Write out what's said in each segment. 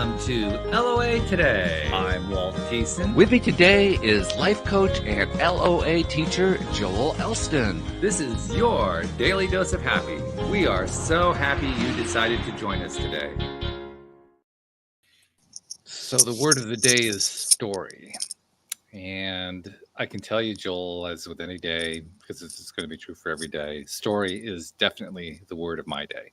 Welcome to LOA Today. I'm Walt Thiessen. With me today is life coach and LOA teacher Joel Elston. This is your daily dose of happy. We are so happy you decided to join us today. So the word of the day is story. And I can tell you, Joel, as with any day, because this is going to be true for every day, story is definitely the word of my day.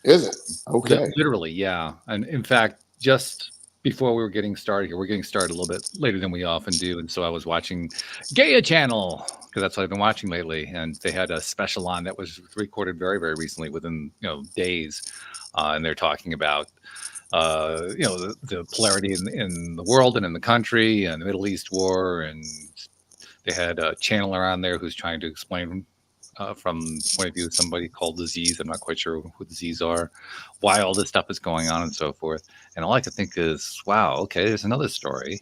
Is it? Okay. Literally, yeah. And in fact, just before we were getting started here, we're getting started a little bit later than we often do. And so I was watching Gaia Channel, because that's what I've been watching lately. And they had a special on that was recorded very, very recently, within days. And they're talking about the polarity in the world and in the country and the Middle East war. And they had a channeler on there who's trying to explain from the point of view of somebody called the Z's. I'm not quite sure who the Z's are, why all this stuff is going on and so forth. And all I could think is, wow, okay, there's another story.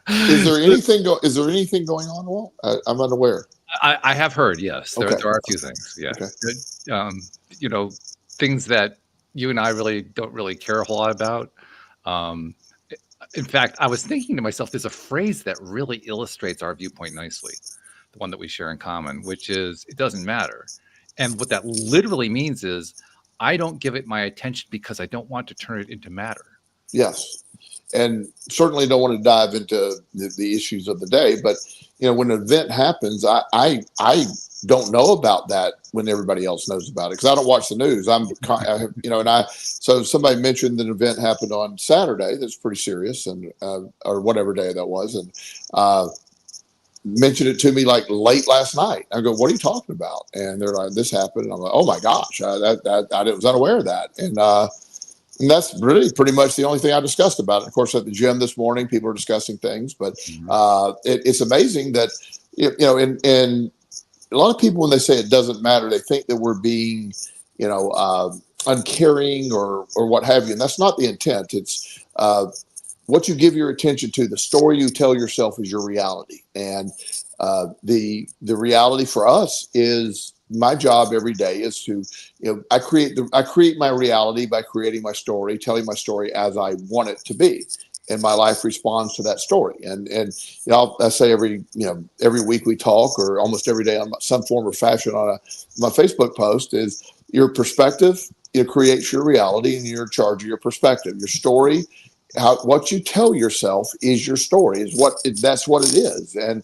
Is there anything going on, Walt? I'm unaware. I have heard, yes. There are a few things, yeah. Okay. Things that you and I really don't really care a whole lot about. In fact, I was thinking to myself, there's a phrase that really illustrates our viewpoint nicely, the one that we share in common, which is, it doesn't matter. And what that literally means is, I don't give it my attention because I don't want to turn it into matter. Yes. And certainly don't want to dive into the issues of the day, but when an event happens, I don't know about that when everybody else knows about it, because I don't watch the news. So somebody mentioned that an event happened on Saturday that's pretty serious, and or whatever day that was, and mentioned it to me like late last night. I go, "What are you talking about?" And they're like, "This happened." And I'm like, "Oh my gosh, I was unaware of that." And that's really pretty much the only thing I discussed about it. Of course, at the gym this morning, people are discussing things, but it's amazing that, and a lot of people, when they say it doesn't matter, they think that we're being, uncaring or what have you. And that's not the intent. It's what you give your attention to. The story you tell yourself is your reality. And the reality for us is, my job every day is to, I create my reality by creating my story, telling my story as I want it to be, and my life responds to that story. And I say every week we talk, or almost every day on some form or fashion on my Facebook post, is your perspective. It creates your reality, and you're in charge of your perspective. Your story, what you tell yourself is your story. That's what it is, and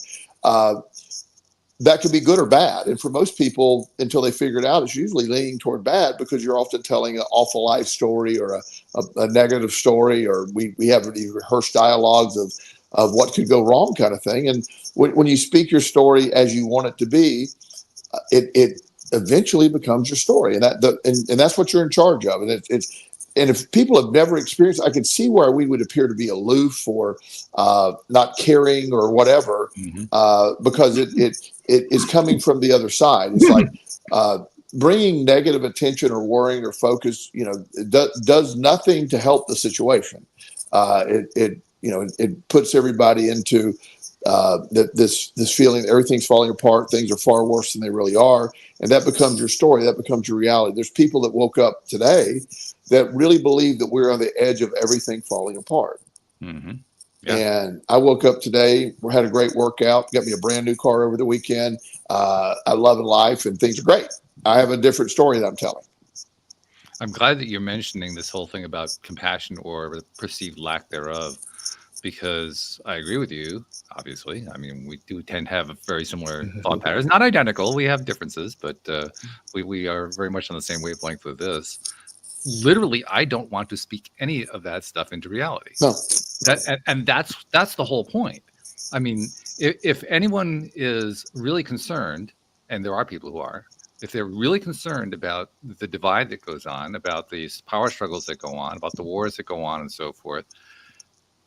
that could be good or bad. And for most people, until they figure it out, it's usually leaning toward bad, because you're often telling an awful life story or a negative story, or we have rehearsed dialogues of what could go wrong, kind of thing. And when you speak your story as you want it to be, it eventually becomes your story. And that's what you're in charge of. And and if people have never experienced, I can see where we would appear to be aloof or not caring or whatever, because it is coming from the other side. It's like bringing negative attention or worrying or focus, does nothing to help the situation. It puts everybody into this feeling that everything's falling apart, things are far worse than they really are, and that becomes your story, that becomes your reality. There's people that woke up today that really believe that we're on the edge of everything falling apart. Mm-hmm. Yeah. And I woke up today, we had a great workout, got me a brand new car over the weekend. I love life, and things are great. I have a different story that I'm telling. I'm glad that you're mentioning this whole thing about compassion or the perceived lack thereof, because I agree with you, obviously. I mean, we do tend to have a very similar thought patterns, not identical. We have differences, but we are very much on the same wavelength with this. Literally, I don't want to speak any of that stuff into reality. No. That's the whole point. I mean, if anyone is really concerned, and there are people who are, if they're really concerned about the divide that goes on, about these power struggles that go on, about the wars that go on and so forth,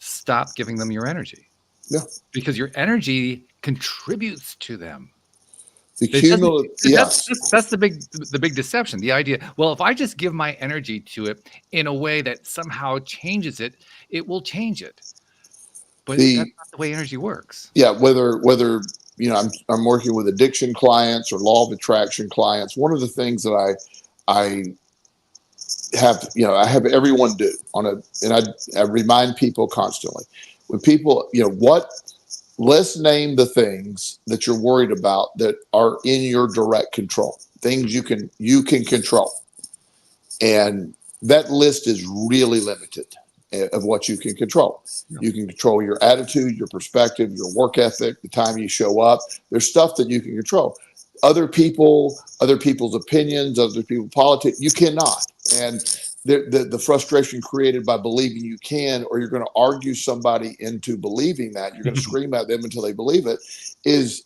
stop giving them your energy. Yeah. Because your energy contributes to them. Yes. That's the big deception. The idea, well, if I just give my energy to it in a way that somehow changes it, it will change it. But that's not the way energy works. Yeah, whether I'm working with addiction clients or law of attraction clients, one of the things that I I have everyone do and I remind people constantly when people, let's name the things that you're worried about that are in your direct control, things you can control. And that list is really limited of what you can control. Yeah. You can control your attitude, your perspective, your work ethic, the time you show up. There's stuff that you can control. Other people's opinions, other people's politics, you cannot. And the frustration created by believing you can, or you're going to argue somebody into believing that, you're going to scream at them until they believe it, is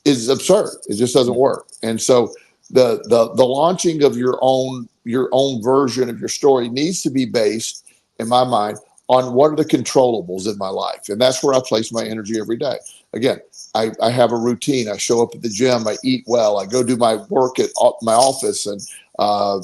absurd. It just doesn't work. And so the launching of your own version of your story needs to be based, in my mind, on what are the controllables in my life. And that's where I place my energy every day. Again, I have a routine. I show up at the gym. I eat well. I go do my work at my office, and I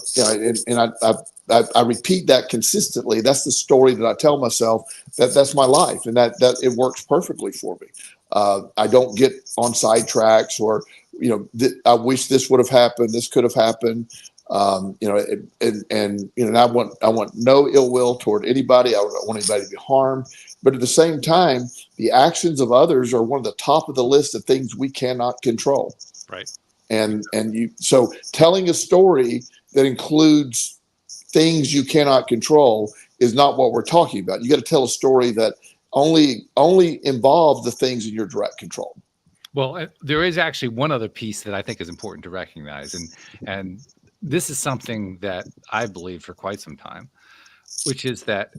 repeat that consistently. That's the story that I tell myself. That's my life, and that it works perfectly for me. I don't get on sidetracks, or I wish this would have happened. This could have happened. And I want no ill will toward anybody. I don't want anybody to be harmed. But at the same time, the actions of others are one of the top of the list of things we cannot control. Right. So telling a story that includes things you cannot control is not what we're talking about. You got to tell a story that only involves the things in your direct control. Well, there is actually one other piece that I think is important to recognize, and this is something that I believe for quite some time, which is that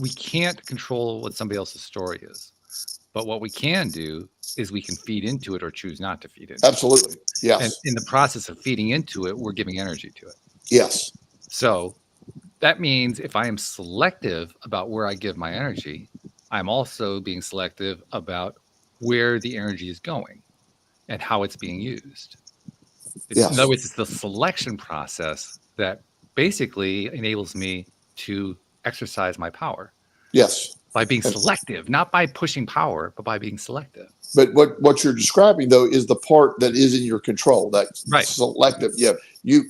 we can't control what somebody else's story is, but what we can do is we can feed into it or choose not to feed into it. Absolutely. Yes. And in the process of feeding into it, we're giving energy to it. Yes. So that means if I am selective about where I give my energy, I'm also being selective about where the energy is going and how it's being used. Yes. In other words, it's the selection process that basically enables me to exercise my power. Yes. By being selective, not by pushing power, but by being selective. But what you're describing, though, is the part that is in your control. That's right. Selective. Yeah.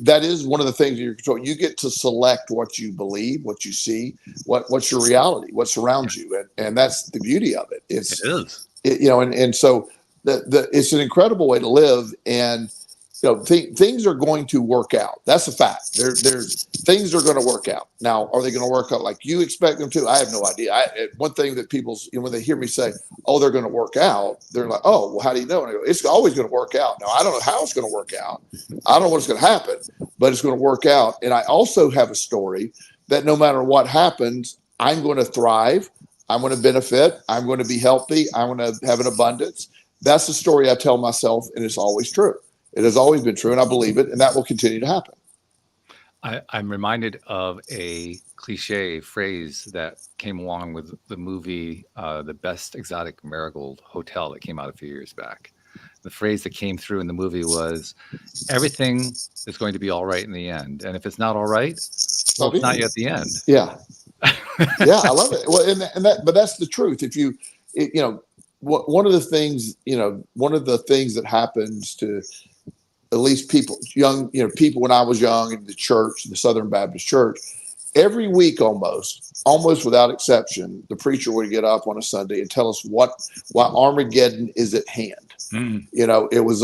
That is one of the things in your control. You get to select what you believe, what you see, what's your reality, what surrounds you. And that's the beauty of it. It is. And so it's an incredible way to live. And things are going to work out. That's a fact. There's things are going to work out. Now, are they going to work out like you expect them to? I have no idea. One thing that people, when they hear me say, "Oh, they're going to work out," they're like, "Oh, well, how do you know?" And I go, "It's always going to work out." Now, I don't know how it's going to work out. I don't know what's going to happen, but it's going to work out. And I also have a story that no matter what happens, I'm going to thrive. I'm going to benefit. I'm going to be healthy. I'm going to have an abundance. That's the story I tell myself, and it's always true. It has always been true, and I believe it, and that will continue to happen. I'm reminded of a cliche phrase that came along with the movie The Best Exotic Marigold Hotel that came out a few years back. The phrase that came through in the movie was, everything is going to be all right in the end. And if it's not all right, well, it's not yet the end. Yeah. Yeah, I love it. Well, but that's the truth. One of the things that happens to at least people when I was young in the church, the Southern Baptist Church, every week almost without exception, the preacher would get up on a Sunday and tell us why Armageddon is at hand. It was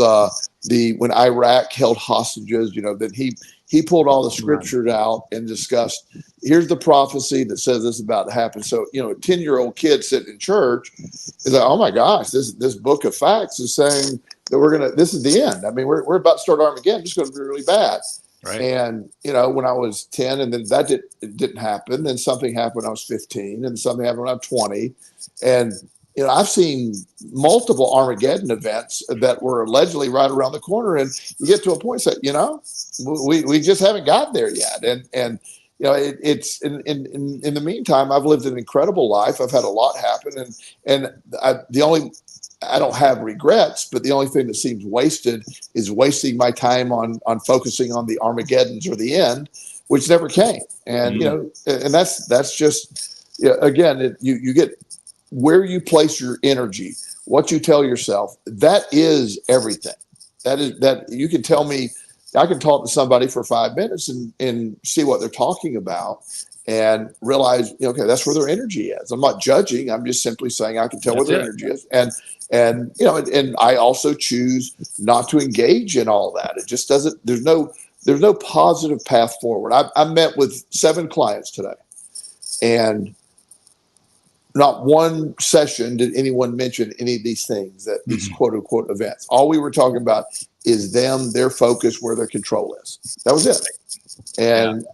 when Iraq held hostages, that he pulled all the scriptures out and discussed, here's the prophecy that says this is about to happen. So, a 10-year-old kid sitting in church is like, oh my gosh, this book of facts is saying that this is the end. I mean, we're about to start Armageddon. It's going to be really bad. Right. And, when I was 10 and then it didn't happen, then something happened when I was 15 and something happened when I was 20. And, I've seen multiple Armageddon events that were allegedly right around the corner, and you get to a point that, we just haven't gotten there yet. And it's in the meantime, I've lived an incredible life. I've had a lot happen, and I don't have regrets, but the only thing that seems wasted is wasting my time on focusing on the Armageddons or the end, which never came. And, and that's just, again, you get where you place your energy, what you tell yourself, that is everything. That you can tell me I can talk to somebody for 5 minutes and see what they're talking about and realize, okay, that's where their energy is. I'm not judging. I'm just simply saying I can tell where their energy is. And I also choose not to engage in all that. It just doesn't, there's no positive path forward. I met with 7 clients today, and not one session did anyone mention any of these things, that these quote unquote events. All we were talking about is them, their focus, where their control is. That was it. And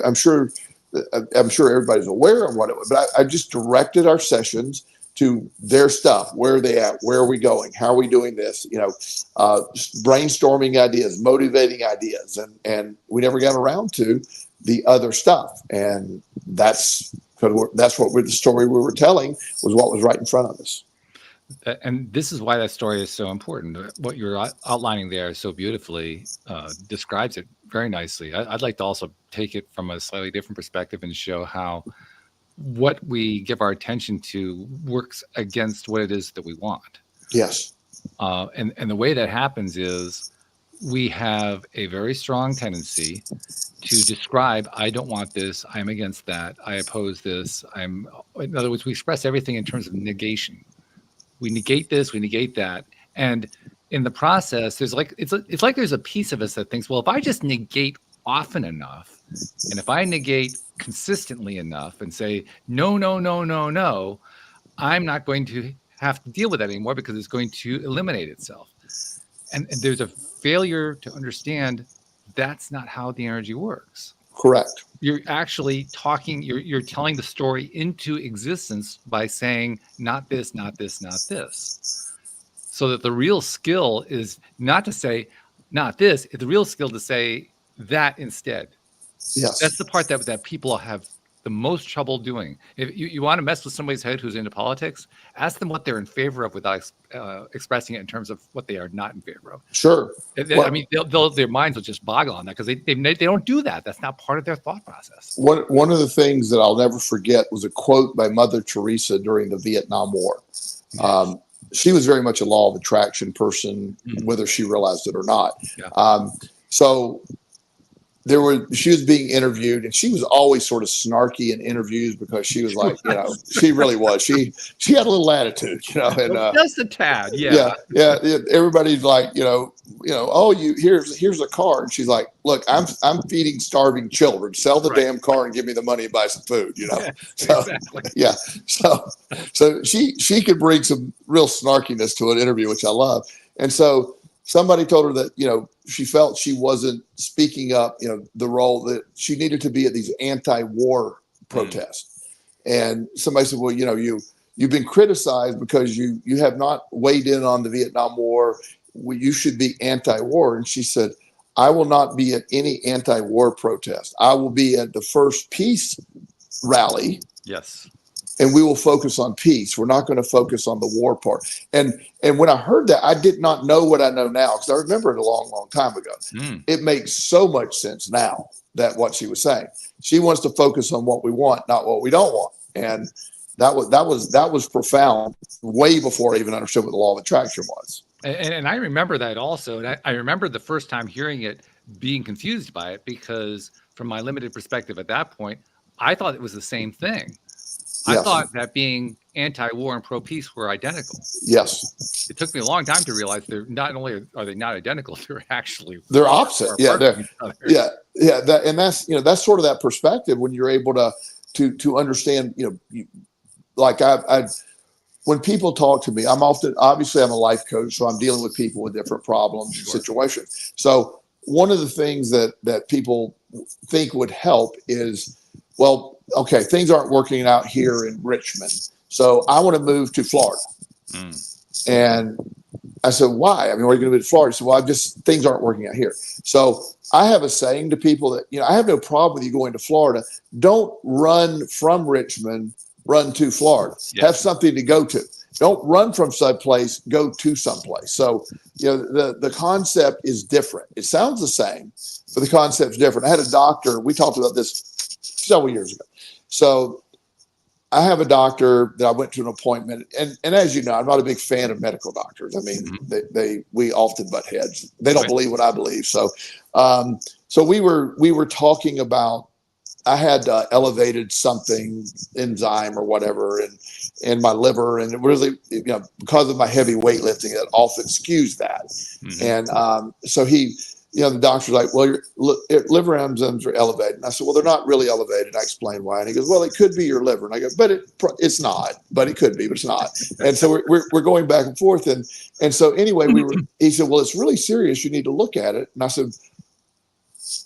I'm sure everybody's aware of what it was, but I just directed our sessions to their stuff. Where are they at? Where are we going? How are we doing this? Brainstorming ideas, motivating ideas, and we never got around to the other stuff. And that's the story we were telling, was what was right in front of us. And this is why that story is so important. What you're outlining there so beautifully describes it very nicely. I'd like to also take it from a slightly different perspective and show how what we give our attention to works against what it is that we want. Yes. And the way that happens is we have a very strong tendency to describe, I don't want this, I'm against that, I oppose this, in other words, we express everything in terms of negation. We negate this, we negate that. And in the process, it's like there's a piece of us that thinks, well, if I just negate often enough, and if I negate consistently enough and say, no, no, no, no, no, I'm not going to have to deal with that anymore because it's going to eliminate itself. And there's a failure to understand that's not how the energy works. Correct. You're actually talking, you're telling the story into existence by saying, not this, not this, not this. So that the real skill is not to say, not this, it's the real skill to say that instead. Yes. That's the part that people have the most trouble doing. If you want to mess with somebody's head who's into politics, ask them what they're in favor of without expressing it in terms of what they are not in favor of. Sure. I mean, their minds will just boggle on that because they don't do that. That's not part of their thought process. One of the things that I'll never forget was a quote by Mother Teresa during the Vietnam War. She was very much a law of attraction person, whether she realized it or not. Yeah. So she was being interviewed, and she was always sort of snarky in interviews because she was like, she really was. She had a little attitude, and just a tad. Yeah. Everybody's like, oh, here's a car. And she's like, look, I'm feeding starving children. Sell the damn car and give me the money and buy some food, Yeah, So, exactly. yeah. So she could bring some real snarkiness to an interview, which I love. And so somebody told her that, she felt she wasn't speaking up, the role that she needed to be at these anti-war protests. And somebody said, well, you've been criticized because you have not weighed in on the Vietnam War. You should be anti-war. And she said, I will not be at any anti-war protest. I will be at the first peace rally. Yes. And we will focus on peace. We're not going to focus on the war part. And when I heard that, I did not know what I know now, because I remember it a long, long time ago. It makes so much sense now, that what she was saying. She wants to focus on what we want, not what we don't want. And that was profound, way before I even understood what the law of attraction was. And I remember that also. And I remember the first time hearing it, being confused by it, because from my limited perspective at that point, I thought it was the same thing. I thought that being anti-war and pro-peace were identical. Yes. It took me a long time to realize they're not only are they not identical, they're opposite. Yeah. And that's sort of that perspective when you're able to understand, like when people talk to me, I'm a life coach, so I'm dealing with people with different problems, situations. So one of the things that people think would help is, well, okay, things aren't working out here in Richmond, so I want to move to Florida. And I said, why? I mean, where are you going to move to Florida? He said, well, things aren't working out here. So I have a saying to people that, I have no problem with you going to Florida. Don't run from Richmond, run to Florida. Yes. Have something to go to. Don't run from someplace, go to someplace. So, the concept is different. It sounds the same, but the concept's different. I had a doctor, we talked about this several years ago. So I have a doctor that I went to an appointment, and as you know, I'm not a big fan of medical doctors. I mean, we often butt heads. They don't believe what I believe. So, so we were talking about, I had elevated something enzyme or whatever in my liver, and it really, because of my heavy weightlifting, it often skews that. And so the doctor's like, well, your liver enzymes are elevated. And I said, well, they're not really elevated. I explained why. And he goes, well, it could be your liver. And I go, but it's not. But it could be, but it's not. And so we're going back and forth. And so anyway, he said, well, it's really serious. You need to look at it. And I said,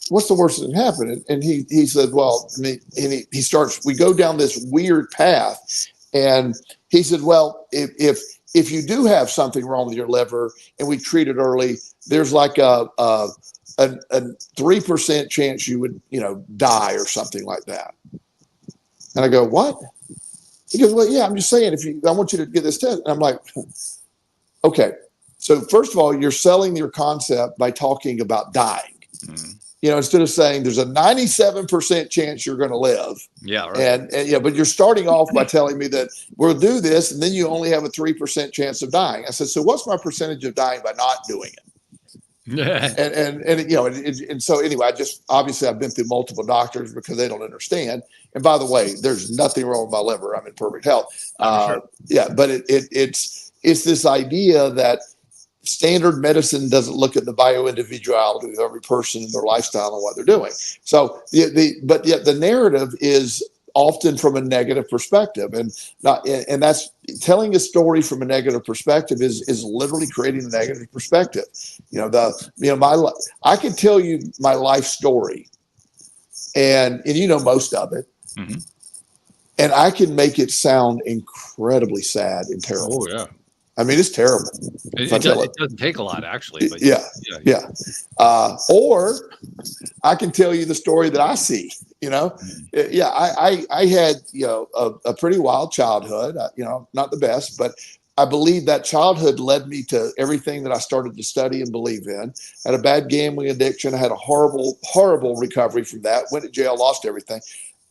what's the worst that can happen? And he said, well, he starts, we go down this weird path. And he said, well, if you do have something wrong with your liver and we treat it early, there's like a 3% chance you would, die or something like that. And I go, what? He goes, well, yeah, I'm just saying, I want you to get this test. And I'm like, okay. So first of all, you're selling your concept by talking about dying. Instead of saying there's a 97% chance you're going to live. Yeah. Right. And but you're starting off by telling me that we'll do this, and then you only have a 3% chance of dying. I said, so what's my percentage of dying by not doing it? And so anyway, obviously I've been through multiple doctors because they don't understand. And by the way, there's nothing wrong with my liver. I'm in perfect health. Sure. Yeah. But it's this idea that standard medicine doesn't look at the bio-individuality of every person and their lifestyle and what they're doing. So but yet the narrative is often from a negative perspective, and that's telling a story from a negative perspective is literally creating a negative perspective. I can tell you my life story, and most of it, and I can make it sound incredibly sad and terrible. Oh yeah. I mean, it's terrible. It doesn't take a lot, actually. But yeah. Or I can tell you the story that I see. I had a pretty wild childhood. Not the best, but I believe that childhood led me to everything that I started to study and believe in. I had a bad gambling addiction. I had a horrible, horrible recovery from that. Went to jail, lost everything.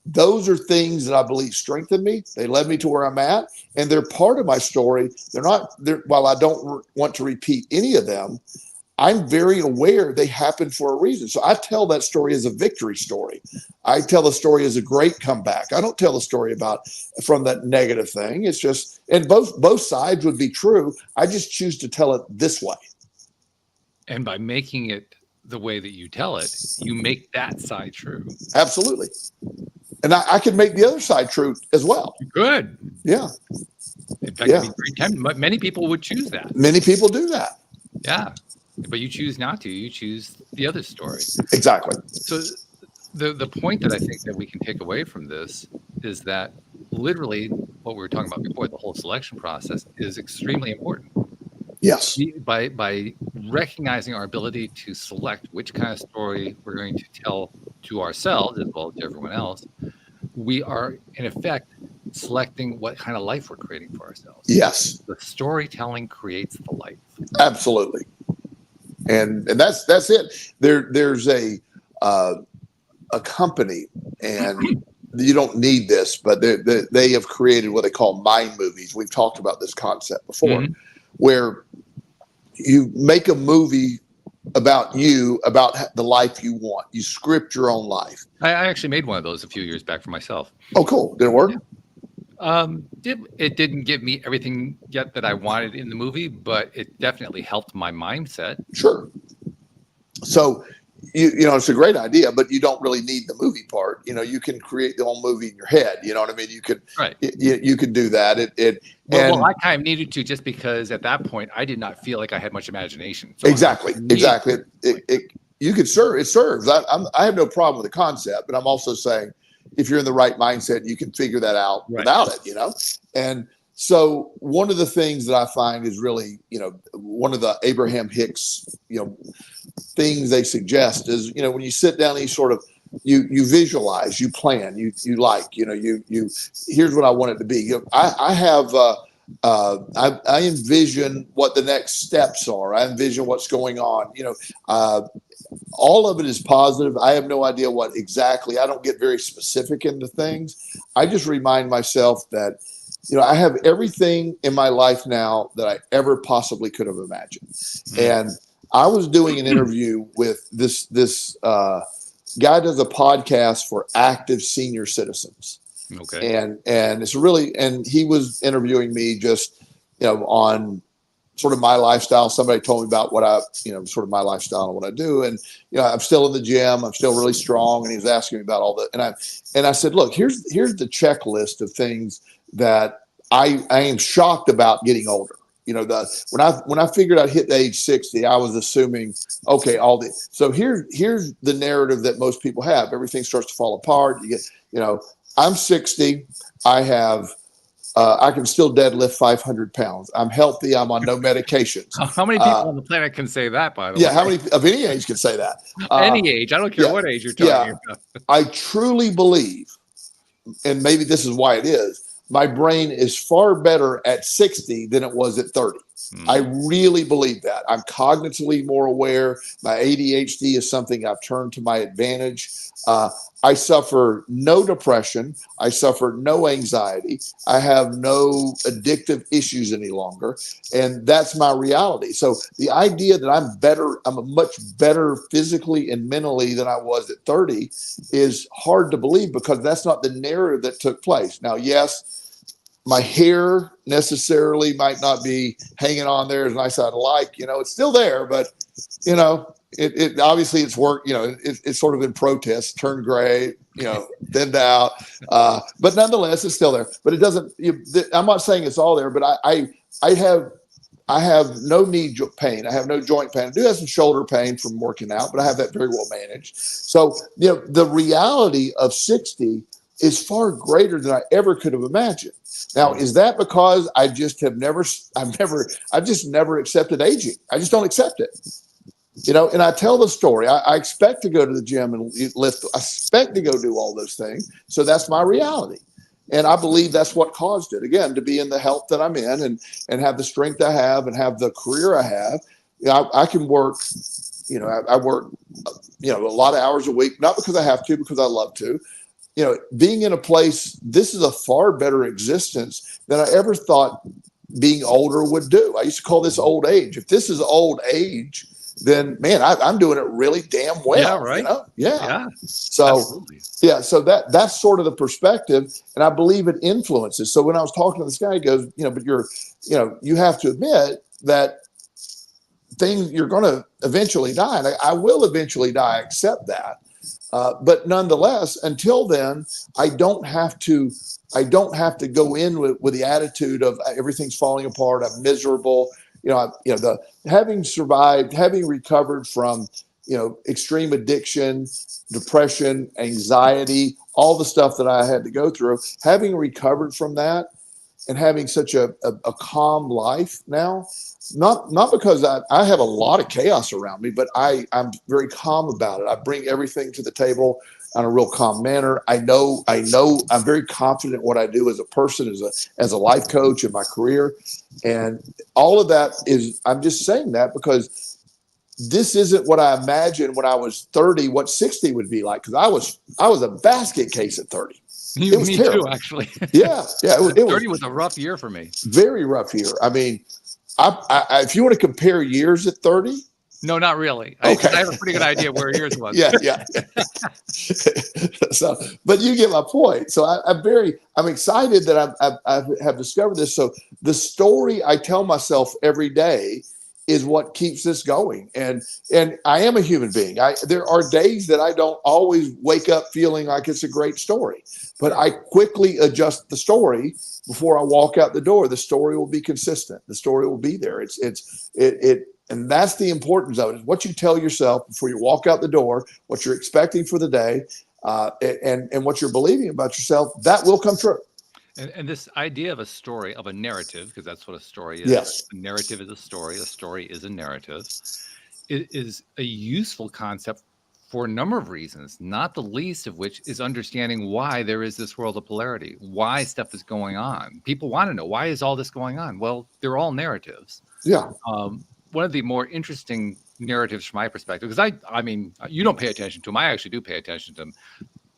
Those are things that I believe strengthened me. They led me to where I'm at, and they're part of my story. While I don't want to repeat any of them, I'm very aware they happened for a reason. So I tell that story as a victory story. I tell the story as a great comeback. I don't tell the story from that negative thing. It's just, and both sides would be true. I just choose to tell it this way. And by making it the way that you tell it, you make that side true. Absolutely. And I can make the other side true as well. Good. Yeah. In fact, it'd be very tempting. Many people would choose that. Many people do that. Yeah. But you choose not to. You choose the other story. Exactly. So the point that I think that we can take away from this is that literally what we were talking about before, the whole selection process is extremely important. Yes. By recognizing our ability to select which kind of story we're going to tell to ourselves as well as to everyone else, we are in effect selecting what kind of life we're creating for ourselves. Yes. The storytelling creates the life. Absolutely. And that's it. There's a company, and you don't need this, but they have created what they call mind movies. We've talked about this concept before, where you make a movie about the life you want. You script your own life. I actually made one of those a few years back for myself. Oh, cool. Did it work? Yeah. It didn't give me everything yet that I wanted in the movie, but it definitely helped my mindset. Sure. So, it's a great idea, but you don't really need the movie part. You can create the whole movie in your head. You know what I mean? You could, right. You could do that. Well, I kind of needed to, just because at that point I did not feel like I had much imagination. So exactly. You could serve. It serves. I have no problem with the concept, but I'm also saying, if you're in the right mindset, you can figure that out without it, And so one of the things that I find is really, one of the Abraham Hicks, things they suggest is, when you sit down and you sort of, you visualize, you plan, you here's what I want it to be. I have, I envision what the next steps are. I envision what's going on. all of it is positive. I have no idea what exactly. I don't get very specific into things. I just remind myself that, I have everything in my life now that I ever possibly could have imagined. And I was doing an interview with this guy does a podcast for active senior citizens. Okay. And it's really, and he was interviewing me just, on sort of my lifestyle. Somebody told me about what I, sort of my lifestyle and what I do. And, I'm still in the gym. I'm still really strong. And he was asking me about all that. And I said, look, here's the checklist of things that I am shocked about getting older. When I figured I'd hit age 60, I was assuming, okay, so here's the narrative that most people have. Everything starts to fall apart. You get, I'm 60. I have, I can still deadlift 500 pounds. I'm healthy. I'm on no medications. How many people on the planet can say that, by the way? Yeah, how many of any age can say that? Any age. I don't care what age you're talking about. I truly believe, and maybe this is why it is, my brain is far better at 60 than it was at 30. I really believe that. I'm cognitively more aware. My ADHD is something I've turned to my advantage. I suffer no depression. I suffer no anxiety. I have no addictive issues any longer. And that's my reality. So the idea that I'm a much better physically and mentally than I was at 30 is hard to believe, because that's not the narrative that took place. Now, yes, my hair necessarily might not be hanging on there as nice as I'd like. It's still there, but it obviously it's work. It's sort of in protest, turned gray, thinned out. But nonetheless, it's still there. But it doesn't. I'm not saying it's all there, but I have no knee pain. I have no joint pain. I do have some shoulder pain from working out, but I have that very well managed. So the reality of 60 is far greater than I ever could have imagined. Now, is that because I've just never accepted aging? I just don't accept it. And I tell the story. I expect to go to the gym and lift. I expect to go do all those things. So that's my reality. And I believe that's what caused it. Again, to be in the health that I'm in and have the strength I have and have the career I have. I can work, I work, a lot of hours a week, not because I have to, because I love to. Being in a place, this is a far better existence than I ever thought being older would do. I used to call this old age. If this is old age, then man, I'm doing it really damn well. Yeah, right. Yeah. So absolutely. So that's sort of the perspective, and I believe it influences. So when I was talking to this guy, he goes, but you have to admit that you're going to eventually die, and I will eventually die. I accept that. But nonetheless, until then, I don't have to go in with the attitude of everything's falling apart. I'm miserable. Having survived, having recovered from, extreme addiction, depression, anxiety, all the stuff that I had to go through, having recovered from that and having such a calm life now, not because I have a lot of chaos around me, but I'm very calm about it. I bring everything to the table in a real calm manner. I know I'm very confident in what I do as a person, as a life coach in my career. And all of that I'm just saying that because this isn't what I imagined when I was 30, what 60 would be like. Cause I was a basket case at 30. It was me terrible. Too, actually. Yeah. It 30 was a rough year for me. Very rough year. I mean, I if you want to compare years at 30. No, not really. Okay. I have a pretty good idea where yours was. Yeah. So, but you get my point. So I'm excited that I have discovered this. So the story I tell myself every day is what keeps this going. And I am a human being. There are days that I don't always wake up feeling like it's a great story, but I quickly adjust the story before I walk out the door. The story will be consistent. The story will be there. And that's the importance of it, is what you tell yourself before you walk out the door, what you're expecting for the day, and what you're believing about yourself, that will come true. And this idea of a story, of a narrative, because that's what a story is. Yes. A narrative is a story. A story is a narrative. It is a useful concept for a number of reasons, not the least of which is understanding why there is this world of polarity, why stuff is going on. People want to know, why is all this going on? Well, they're all narratives. Yeah. One of the more interesting narratives from my perspective, because I mean, you don't pay attention to them. I actually do pay attention to them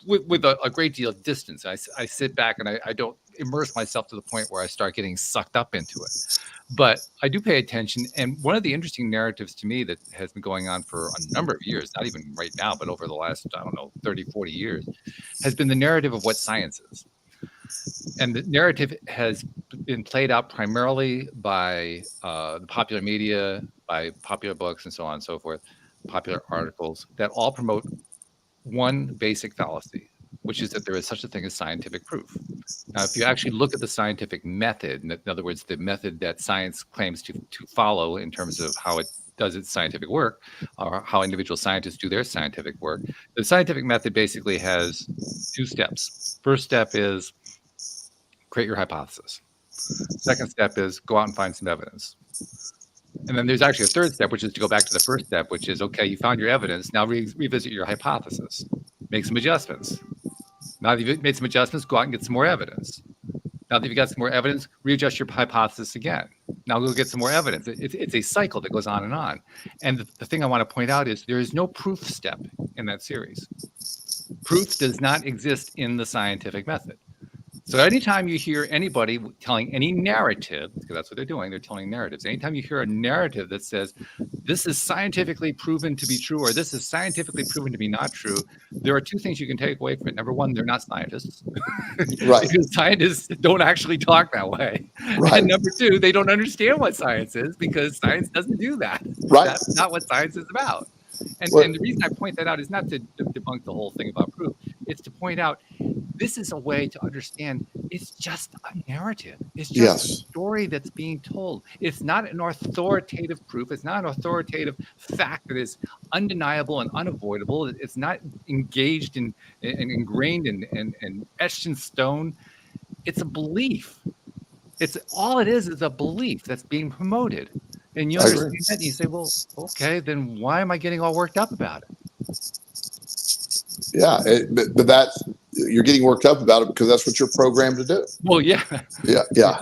with a great deal of distance. I sit back and I don't immerse myself to the point where I start getting sucked up into it. But I do pay attention. And one of the interesting narratives to me that has been going on for a number of years, not even right now, but over the last, I don't know, 30, 40 years, has been the narrative of what science is. And the narrative has been played out primarily by the popular media, by popular books, and so on and so forth, popular articles that all promote one basic fallacy, which is that there is such a thing as scientific proof. Now, if you actually look at the scientific method, in other words, the method that science claims to follow in terms of how it does its scientific work, or how individual scientists do their scientific work, the scientific method basically has two steps. First step is create your hypothesis. Second step is go out and find some evidence. And then there's actually a third step, which is to go back to the first step, which is, okay, you found your evidence. Now revisit your hypothesis. Make some adjustments. Now that you've made some adjustments, go out and get some more evidence. Now that you've got some more evidence, readjust your hypothesis again. Now go get some more evidence. It's a cycle that goes on. And the thing I want to point out is there is no proof step in that series. Proof does not exist in the scientific method. So anytime you hear anybody telling any narrative, because that's what they're doing, they're telling narratives. Anytime you hear a narrative that says, this is scientifically proven to be true, or this is scientifically proven to be not true, there are two things you can take away from it. Number one, they're not scientists. Right. Because scientists don't actually talk that way. Right. And number two, they don't understand what science is, because science doesn't do that. Right. That's not what science is about. And the reason I point that out is not to debunk the whole thing about proof. It's to point out this is a way to understand it's just a narrative. It's just a story that's being told. It's not an authoritative proof. It's not an authoritative fact that is undeniable and unavoidable. It's not engaged in and ingrained and etched in stone. It's a belief. It's all it is a belief that's being promoted. And you understand that, and you say, well, okay, then why am I getting all worked up about it? Yeah, but that's, you're getting worked up about it because that's what you're programmed to do. Well, yeah. Yeah.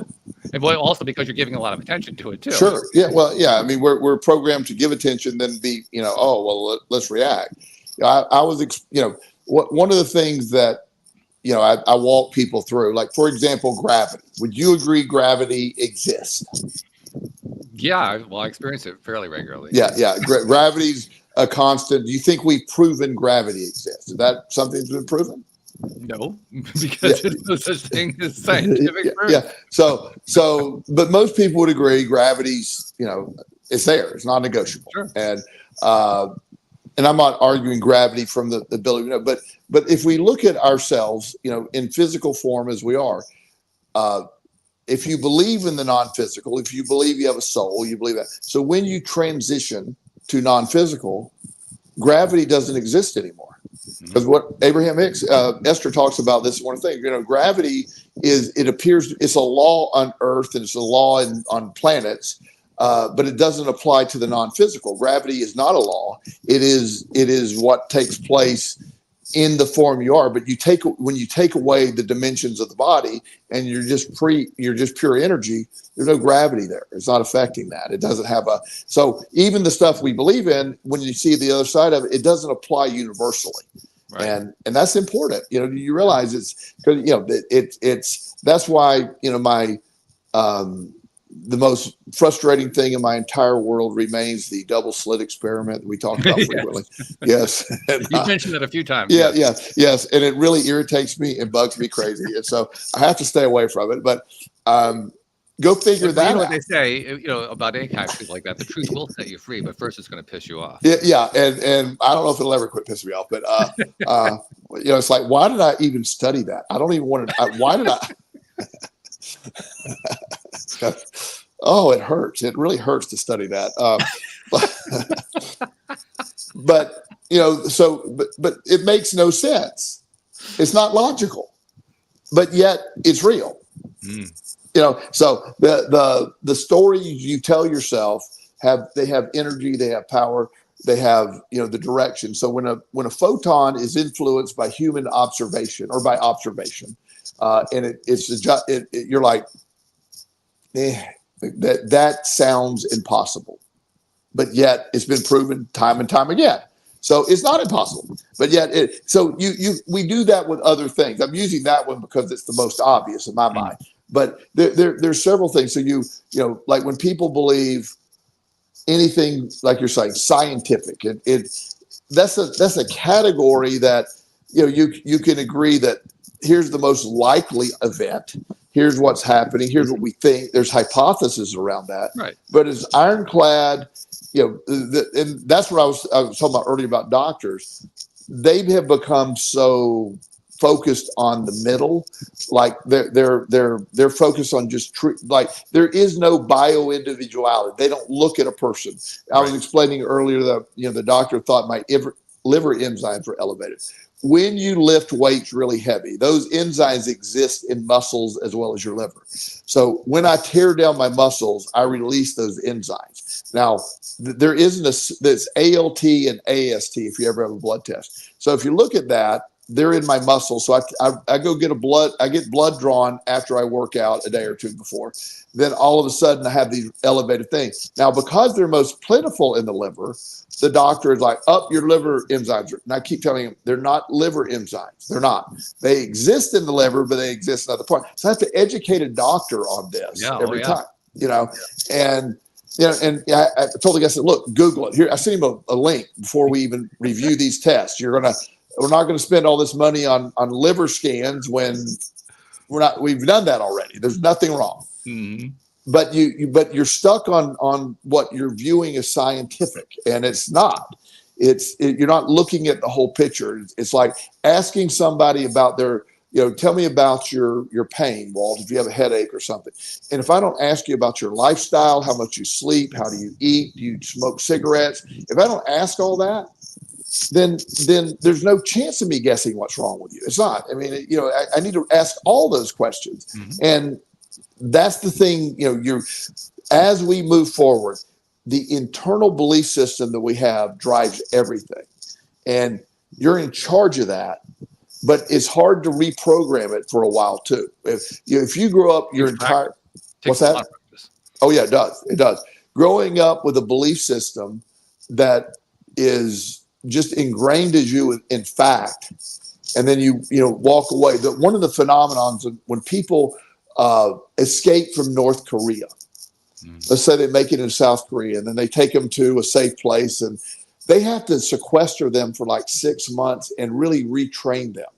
And well, also because you're giving a lot of attention to it too. Sure. Yeah. Well, yeah. I mean, we're programmed to give attention, then be, oh, well, let's react. I was, one of the things that, I walk people through, like, for example, gravity. Would you agree gravity exists? Yeah, well, I experience it fairly regularly. Yeah. Gravity's a constant. Do you think we've proven gravity exists? Is that something that's been proven? No, because there's no such thing as scientific proof. Yeah. So, but most people would agree gravity's, it's there. It's not negotiable. Sure. And I'm not arguing gravity from the ability, but if we look at ourselves, in physical form as we are, if you believe in the non-physical, if you believe you have a soul, you believe that. So when you transition to non-physical, gravity doesn't exist anymore. Because what Abraham Hicks, Esther talks about this one thing, gravity it's a law on Earth and it's a law on planets, but it doesn't apply to the non-physical. Gravity is not a law. It is what takes place in the form you are, but when you take away the dimensions of the body and you're just pure energy, there's no gravity there. It's not affecting that. It doesn't have so even the stuff we believe in, when you see the other side of it, it doesn't apply universally. Right. And that's important. You realize it's because, that's why, my, the most frustrating thing in my entire world remains the double slit experiment that we talk about frequently. Yes. And, you've mentioned that a few times. Yes. And it really irritates me and bugs me crazy. And so I have to stay away from it, but, go figure that out. What they say, about any kind of things like that, the truth will set you free, but first it's going to piss you off. Yeah. And I don't know if it'll ever quit pissing me off, but, it's like, why did I even study that? I don't even want to, why did I? Oh, it hurts. It really hurts to study that. But it makes no sense. It's not logical, but yet it's real. So the stories you tell yourself have energy, they have power, they have, the direction. So when a photon is influenced by human observation or by observation, and you're like, that sounds impossible. but yet it's been proven time and time again. So it's not impossible, but yet we do that with other things. I'm using that one because it's the most obvious in my mind, but there's several things. So like when people believe anything, like you're saying, scientific, that's a category that, you can agree that here's the most likely event. Here's what's happening. Here's what we think. There's hypotheses around that. Right. But it's ironclad, and that's what I was talking about earlier about doctors. They have become so focused on the middle, like they're focused on just like there is no bio individuality. They don't look at a person. I was explaining earlier that the doctor thought my liver enzymes were elevated. When you lift weights really heavy, those enzymes exist in muscles as well as your liver. So when I tear down my muscles, I release those enzymes. Now, there isn't this ALT and AST if you ever have a blood test. So if you look at that, they're in my muscles. So I go get I get blood drawn after I work out a day or two before. Then all of a sudden I have these elevated things. Now, because they're most plentiful in the liver, the doctor is like, your liver enzymes. And I keep telling him they're not liver enzymes. They're not. They exist in the liver, but they exist in other parts. So I have to educate a doctor on this every time, and I told the guy, I said, look, Google it. Here, I sent him a link before we even review these tests. We're not going to spend all this money on liver scans when we've done that already. There's nothing wrong. Mm-hmm. But you're stuck on what you're viewing as scientific, and it's not. You're not looking at the whole picture. It's like asking somebody about their, tell me about your pain, Walt, if you have a headache or something. And if I don't ask you about your lifestyle, how much you sleep, how do you eat, do you smoke cigarettes? If I don't ask all that, then there's no chance of me guessing what's wrong with you. It's not. I mean, I need to ask all those questions. Mm-hmm. And that's the thing, as we move forward, the internal belief system that we have drives everything. And you're in charge of that, but it's hard to reprogram it for a while too. If you grow up your entire, what's that? Oh yeah, it does. It does. Growing up with a belief system that is just ingrained as you in fact, and then you walk away. One of the phenomenons of when people escape from North Korea, let's say they make it in South Korea, and then they take them to a safe place, and they have to sequester them for like 6 months and really retrain them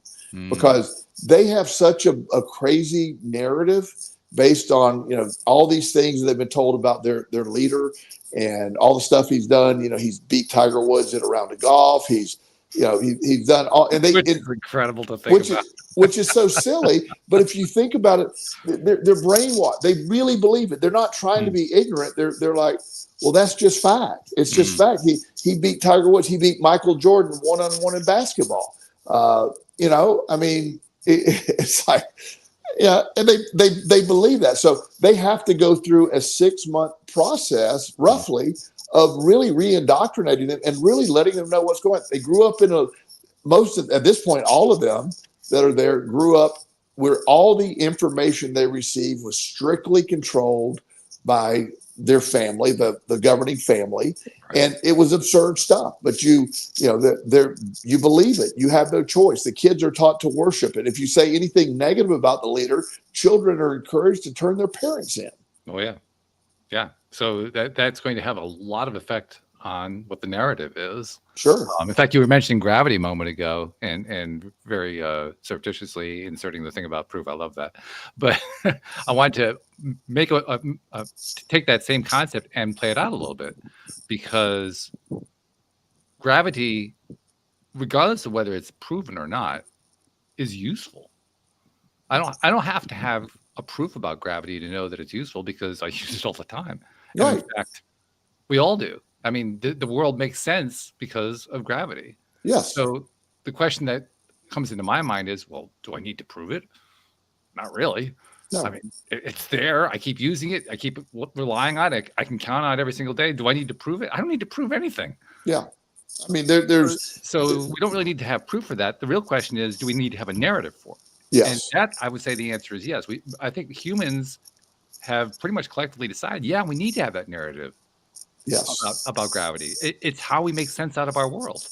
because they have such a crazy narrative based on all these things that they've been told about their leader and all the stuff he's done. He's beat Tiger Woods in a round of golf. He's done all, and which is incredible to think about. Which is so silly. But if you think about it, they're brainwashed. They really believe it. They're not trying to be ignorant. They're like, well, that's just fact. It's just fact. He beat Tiger Woods. He beat Michael Jordan 1-on-1 in basketball. I mean, it's like, and they believe that. So they have to go through a 6-month process, roughly, of really re-indoctrinating them and really letting them know what's going on. They grew up at this point, all of them that are there grew up where all the information they received was strictly controlled by their family, the governing family. Right. And it was absurd stuff, but you believe it. You have no choice. The kids are taught to worship it. If you say anything negative about the leader, children are encouraged to turn their parents in. Oh yeah. Yeah. So that's going to have a lot of effect on what the narrative is. Sure. In fact, you were mentioning gravity a moment ago and very surreptitiously inserting the thing about proof. I love that. But I want to make take that same concept and play it out a little bit, because gravity, regardless of whether it's proven or not, is useful. I don't have to have a proof about gravity to know that it's useful, because I use it all the time. Right. In fact, we all do. I mean, the world makes sense because of gravity. Yes. So the question that comes into my mind is, well, do I need to prove it? Not really. No. I mean, it's there. I keep using it. I keep relying on it. I can count on it every single day. Do I need to prove it? I don't need to prove anything. Yeah. I mean, there's... So we don't really need to have proof for that. The real question is, do we need to have a narrative for it? Yes. And that, I would say the answer is yes. I think humans have pretty much collectively decided, yeah, we need to have that narrative. Yes. about gravity. It's how we make sense out of our world.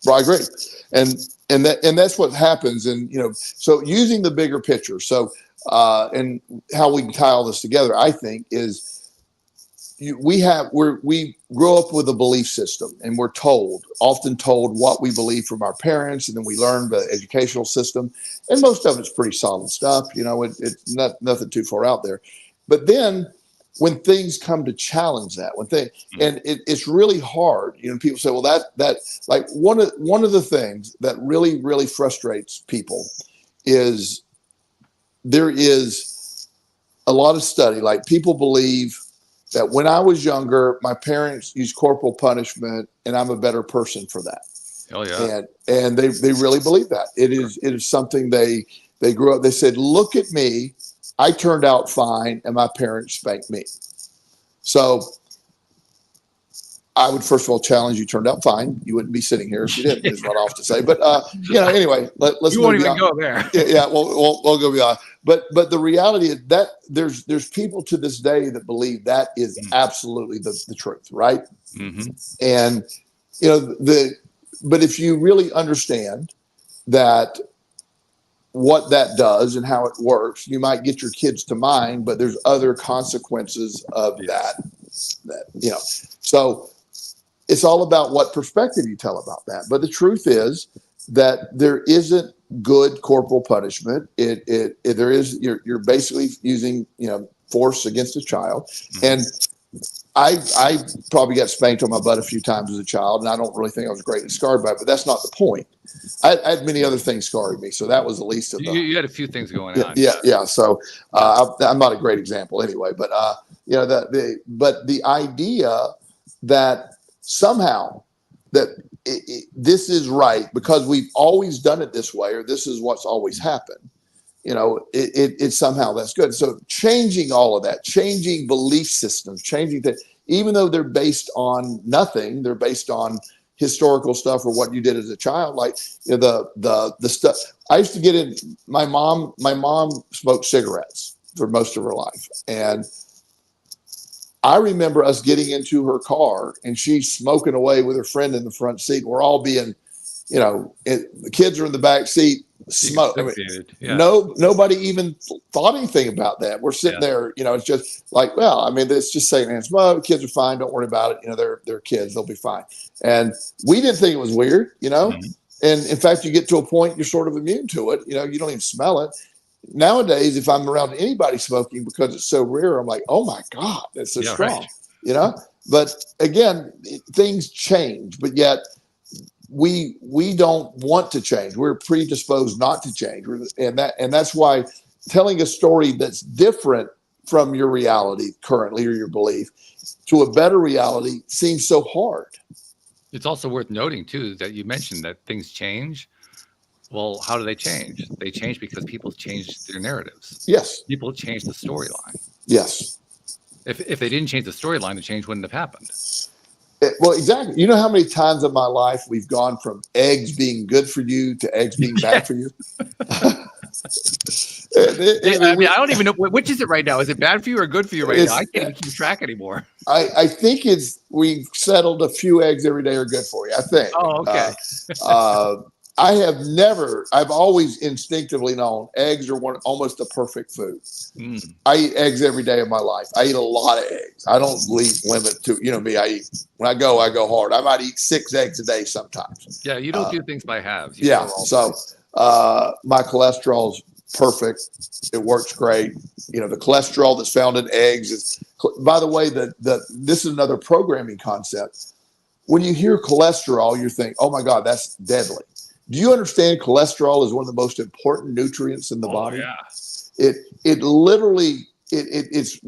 Well, I agree. And that's what happens. And, so using the bigger picture. So, and how we can tie all this together, I think, is we grow up with a belief system, and we're often told what we believe from our parents, and then we learn the educational system, and most of it's pretty solid stuff. It's nothing too far out there. But then when things come to challenge that, and it's really hard, people say, well, that like one of the things that really, really frustrates people is there is a lot of study, like people believe that when I was younger, my parents used corporal punishment, and I'm a better person for that. Oh yeah. And they really believe that. It is something they grew up. They said, look at me, I turned out fine, and my parents spanked me. So I would first of all challenge you turned out fine. You wouldn't be sitting here if you didn't. Is what I have to say. But anyway, let's. You won't even go there. Yeah, we'll go beyond. But the reality is that there's people to this day that believe that is absolutely the truth, right? Mm-hmm. And but if you really understand that what that does and how it works, you might get your kids to mind, but there's other consequences of that. So it's all about what perspective you tell about that. But the truth is that there isn't good corporal punishment. There is, you're basically using, force against a child. And I probably got spanked on my butt a few times as a child, and I don't really think I was greatly scarred by it, but that's not the point. I had many other things scarring me, so that was the least of them. You had a few things going on. Yeah. So I'm not a great example anyway, but but the idea that somehow that this is right because we've always done it this way, or this is what's always happened. It somehow that's good. So changing all of that, changing belief systems, changing that, even though they're based on nothing, they're based on historical stuff or what you did as a child. Like the stuff I used to get in. My mom smoked cigarettes for most of her life, and I remember us getting into her car and she's smoking away with her friend in the front seat. We're all being, the kids are in the back seat. Smoke. Nobody even thought anything about that. We're sitting there, it's just like, well, it's just secondhand smoke. Kids are fine. Don't worry about it. They're kids. They'll be fine. And we didn't think it was weird, And in fact, you get to a point you're sort of immune to it. You don't even smell it. Nowadays, if I'm around anybody smoking, because it's so rare, I'm like, oh my God, that's so strong, But again, things change, but yet we don't want to change. We're predisposed not to change, and that's why telling a story that's different from your reality currently or your belief to a better reality seems so hard. It's also worth noting too that you mentioned that things change. Well, how do they change? They change because people change their narratives. Yes. People change the storyline. Yes. If they didn't change the storyline, the change wouldn't have happened. Well, exactly. You know how many times in my life we've gone from eggs being good for you to eggs being bad for you? I don't even know. Which is it right now? Is it bad for you or good for you right now? I can't even keep track anymore. I think we've settled a few eggs every day are good for you, I think. Oh, okay. I've always instinctively known eggs are almost the perfect food. I eat eggs every day of my life. I eat a lot of eggs. I don't limit to, me. I eat, when I go hard. I might eat 6 eggs a day sometimes. Yeah. You don't do things by halves. So my cholesterol's perfect. It works great. The cholesterol that's found in eggs is, by the way, this is another programming concept. When you hear cholesterol, you think, oh my God, that's deadly. Do you understand cholesterol is one of the most important nutrients in the body? Yeah. It literally it's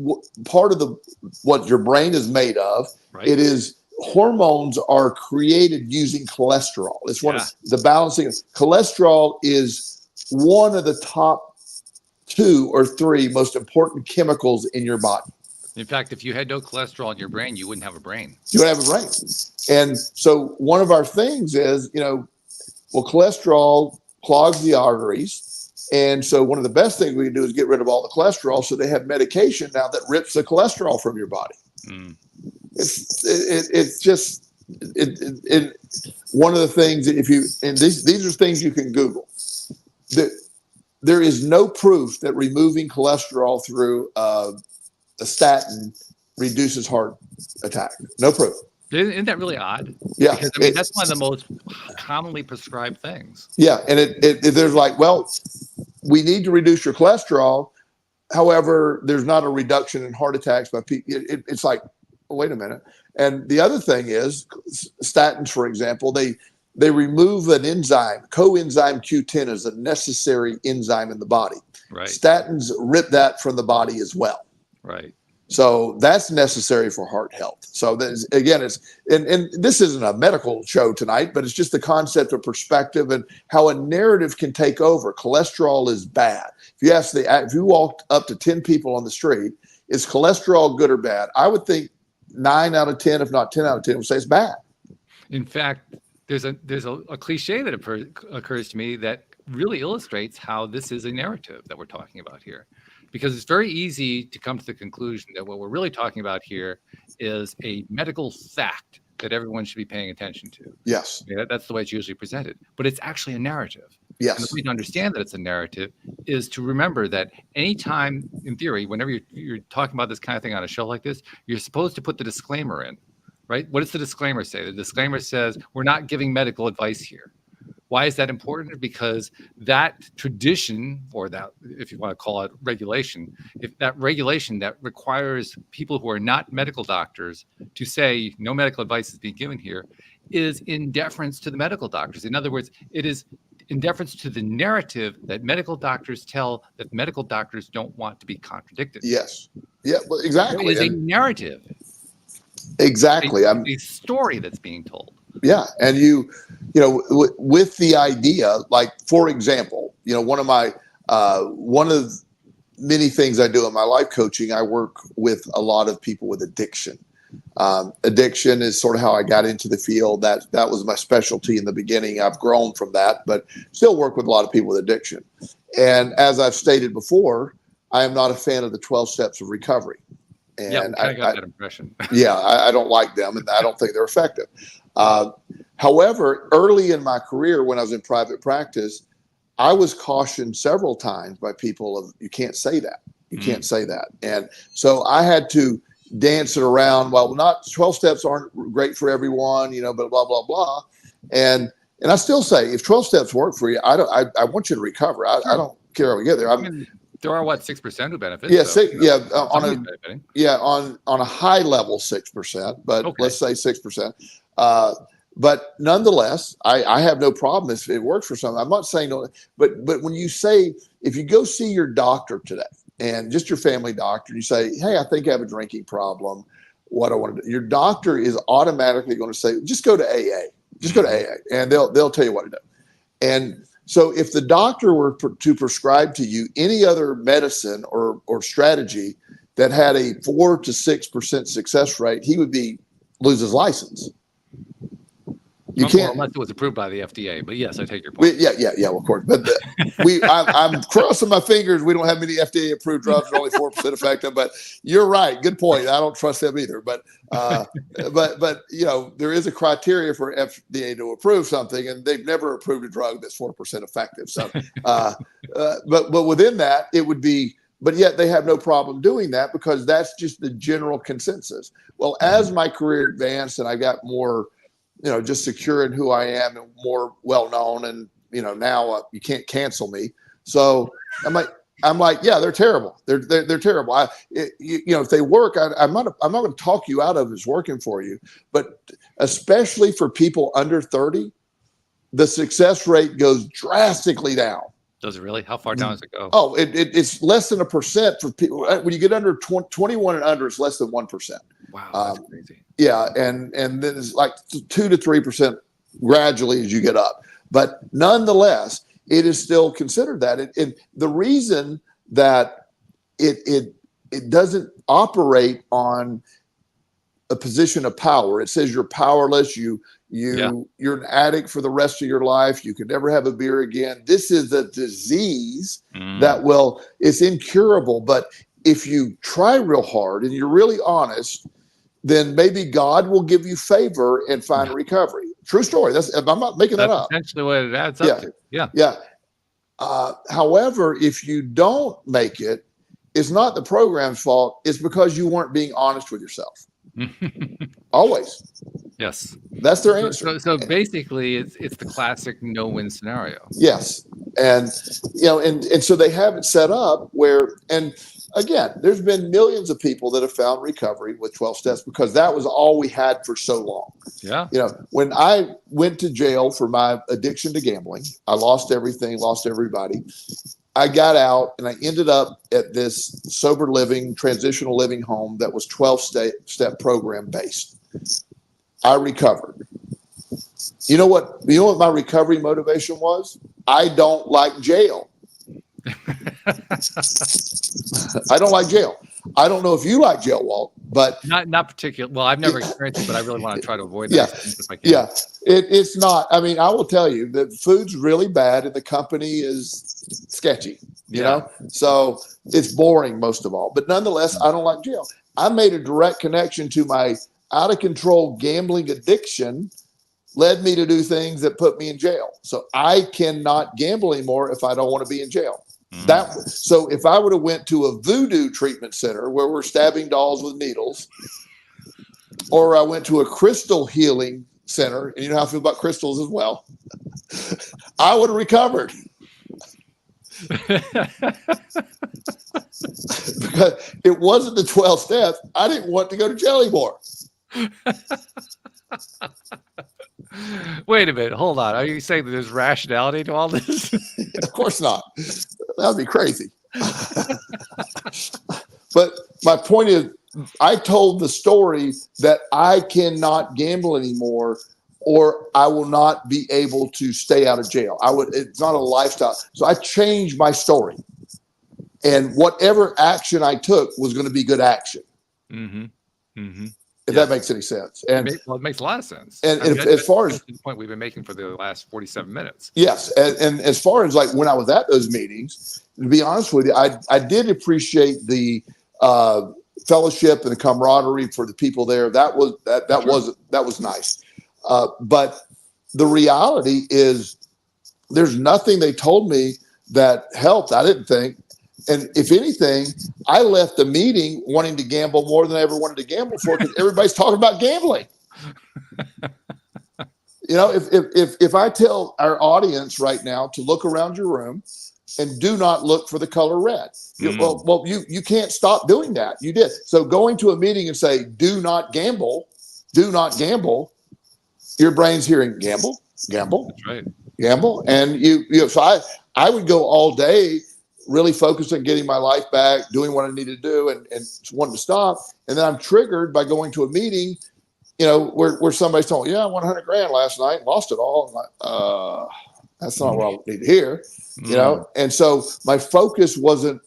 part of what your brain is made of. Right. It is hormones are created using cholesterol. It's one of the balancing. Cholesterol is one of the top 2 or 3 most important chemicals in your body. In fact, if you had no cholesterol in your brain, you wouldn't have a brain. You would have a brain. And so one of our things is, cholesterol clogs the arteries. And so one of the best things we can do is get rid of all the cholesterol. So they have medication now that rips the cholesterol from your body. it's just one of the things that these are things you can Google. There is no proof that removing cholesterol through a statin reduces heart attack. No proof. Isn't that really odd? Yeah, because I mean that's one of the most commonly prescribed things. Yeah, and there's like, well, we need to reduce your cholesterol. However, there's not a reduction in heart attacks by people. It's like, well, wait a minute. And the other thing is statins, for example, they remove an enzyme. Coenzyme Q10 is a necessary enzyme in the body. Right. Statins rip that from the body as well. Right. So that's necessary for heart health. So again, and this isn't a medical show tonight, but it's just the concept of perspective and how a narrative can take over. Cholesterol is bad. If you walked up to 10 people on the street, is cholesterol good or bad? I would think 9 out of 10, if not 10 out of 10, would say it's bad. In fact, there's a cliche that occurs to me that really illustrates how this is a narrative that we're talking about here. Because it's very easy to come to the conclusion that what we're really talking about here is a medical fact that everyone should be paying attention to. Yes. Yeah, that's the way it's usually presented. But it's actually a narrative. Yes. And the way to understand that it's a narrative is to remember that anytime, in theory, whenever you're talking about this kind of thing on a show like this, you're supposed to put the disclaimer in, right? What does the disclaimer say? The disclaimer says, we're not giving medical advice here. Why is that important? Because that tradition, or that, if you want to call it regulation, if that regulation that requires people who are not medical doctors to say no medical advice is being given here, is in deference to the medical doctors. In other words, it is in deference to the narrative that medical doctors tell that medical doctors don't want to be contradicted. Yes. Yeah, well, exactly. It is a narrative. Exactly. A story that's being told. Yeah. And with the idea, like, for example, one of many things I do in my life coaching, I work with a lot of people with addiction. Addiction is sort of how I got into the field. That was my specialty in the beginning. I've grown from that, but still work with a lot of people with addiction. And as I've stated before, I am not a fan of the 12 steps of recovery. And I got that impression. Yeah, I don't like them, and I don't think they're effective. However, early in my career, when I was in private practice, I was cautioned several times by people of, you can't say that. You can't say that. And so I had to dance it around. Well, not 12 steps aren't great for everyone, but blah, blah, blah. And I still say, if 12 steps work for you, I want you to recover. I don't care how we get there. There are 6% who benefit. Yeah, so, on a high level 6%, but okay. Let's say 6%. But nonetheless, I have no problem if it works for some. I'm not saying no, but when you say, if you go see your doctor today and just your family doctor, you say, hey, I think I have a drinking problem. What I want to do, your doctor is automatically going to say, just go to AA. Just go to AA, and they'll tell you what to do. And so if the doctor were to prescribe to you any other medicine or strategy that had a 4 to 6% success rate, he would lose his license. You can't, unless it was approved by the FDA. But yes, I take your point. Yeah, of course. But I'm crossing my fingers. We don't have many FDA approved drugs that are only 4% effective. But you're right. Good point. I don't trust them either. But there is a criteria for FDA to approve something, and they've never approved a drug that's 4% effective. So, but within that, it would be. But yet they have no problem doing that because that's just the general consensus. Well, as my career advanced and I got more, just secure in who I am and more well-known, and, now you can't cancel me. So I'm like, yeah, they're terrible. They're terrible. If they work, I'm not going to talk you out of it's working for you, but especially for people under 30, the success rate goes drastically down. Does it really? How far down does it go? Oh, it's less than 1% for people. When you get under 21 and under, it's less than 1%. Wow, that's crazy. Yeah, and then it's like 2 to 3% gradually as you get up. But nonetheless, it is still considered that. And the reason that it doesn't operate on a position of power, it says you're powerless. You're an addict for the rest of your life. You can never have a beer again. This is a disease that it's incurable. But if you try real hard and you're really honest, then maybe God will give you favor and find recovery. True story. I'm not making that up. That's essentially what it adds up to. Yeah. Yeah. However, if you don't make it, it's not the program's fault. It's because you weren't being honest with yourself. Always. Yes. That's their answer. So basically, it's the classic no-win scenario. Yes. And, and so they have it set up where, and again, there's been millions of people that have found recovery with 12 steps because that was all we had for so long. Yeah. When I went to jail for my addiction to gambling, I lost everything, lost everybody. I got out and I ended up at this sober living, transitional living home that was 12-step program based. I recovered. You know what my recovery motivation was? I don't like jail. I don't like jail. I don't know if you like jail, Walt, but not particular. Well, I've never experienced it, but I really want to try to avoid that. If I can. Yeah, it's not. I mean, I will tell you that food's really bad and the company is sketchy. You know, so it's boring most of all. But nonetheless, I don't like jail. I made a direct connection to my out of control gambling addiction. Led me to do things that put me in jail. So I cannot gamble anymore if I don't want to be in jail. So if I would have went to a voodoo treatment center where we're stabbing dolls with needles, or I went to a crystal healing center, and you know how I feel about crystals as well, I would have recovered. Because it wasn't the 12 steps. I didn't want to go to jail anymore. Wait a minute. Hold on. Are you saying that there's rationality to all this? Of course not. That would be crazy. But my point is, I told the story that I cannot gamble anymore or I will not be able to stay out of jail. It's not a lifestyle. So I changed my story. And whatever action I took was going to be good action. Mm-hmm. Mm-hmm. If that makes any sense. And it makes a lot of sense. And as far as the point we've been making for the last 47 minutes. Yes. And as far as like when I was at those meetings, to be honest with you, I did appreciate the fellowship and the camaraderie for the people there. That was nice. But the reality is there's nothing they told me that helped. I didn't think. And if anything, I left the meeting wanting to gamble more than I ever wanted to gamble for because everybody's talking about gambling. If I tell our audience right now to look around your room and do not look for the color red, you can't stop doing that. You did. So going to a meeting and say, do not gamble, your brain's hearing gamble. That's right. Gamble. And so I would go all day really focused on getting my life back, doing what I needed to do and wanting to stop. And then I'm triggered by going to a meeting, where somebody's telling me, I won $100,000 last night and lost it all. I'm like, that's not what I need to hear, And so my focus wasn't,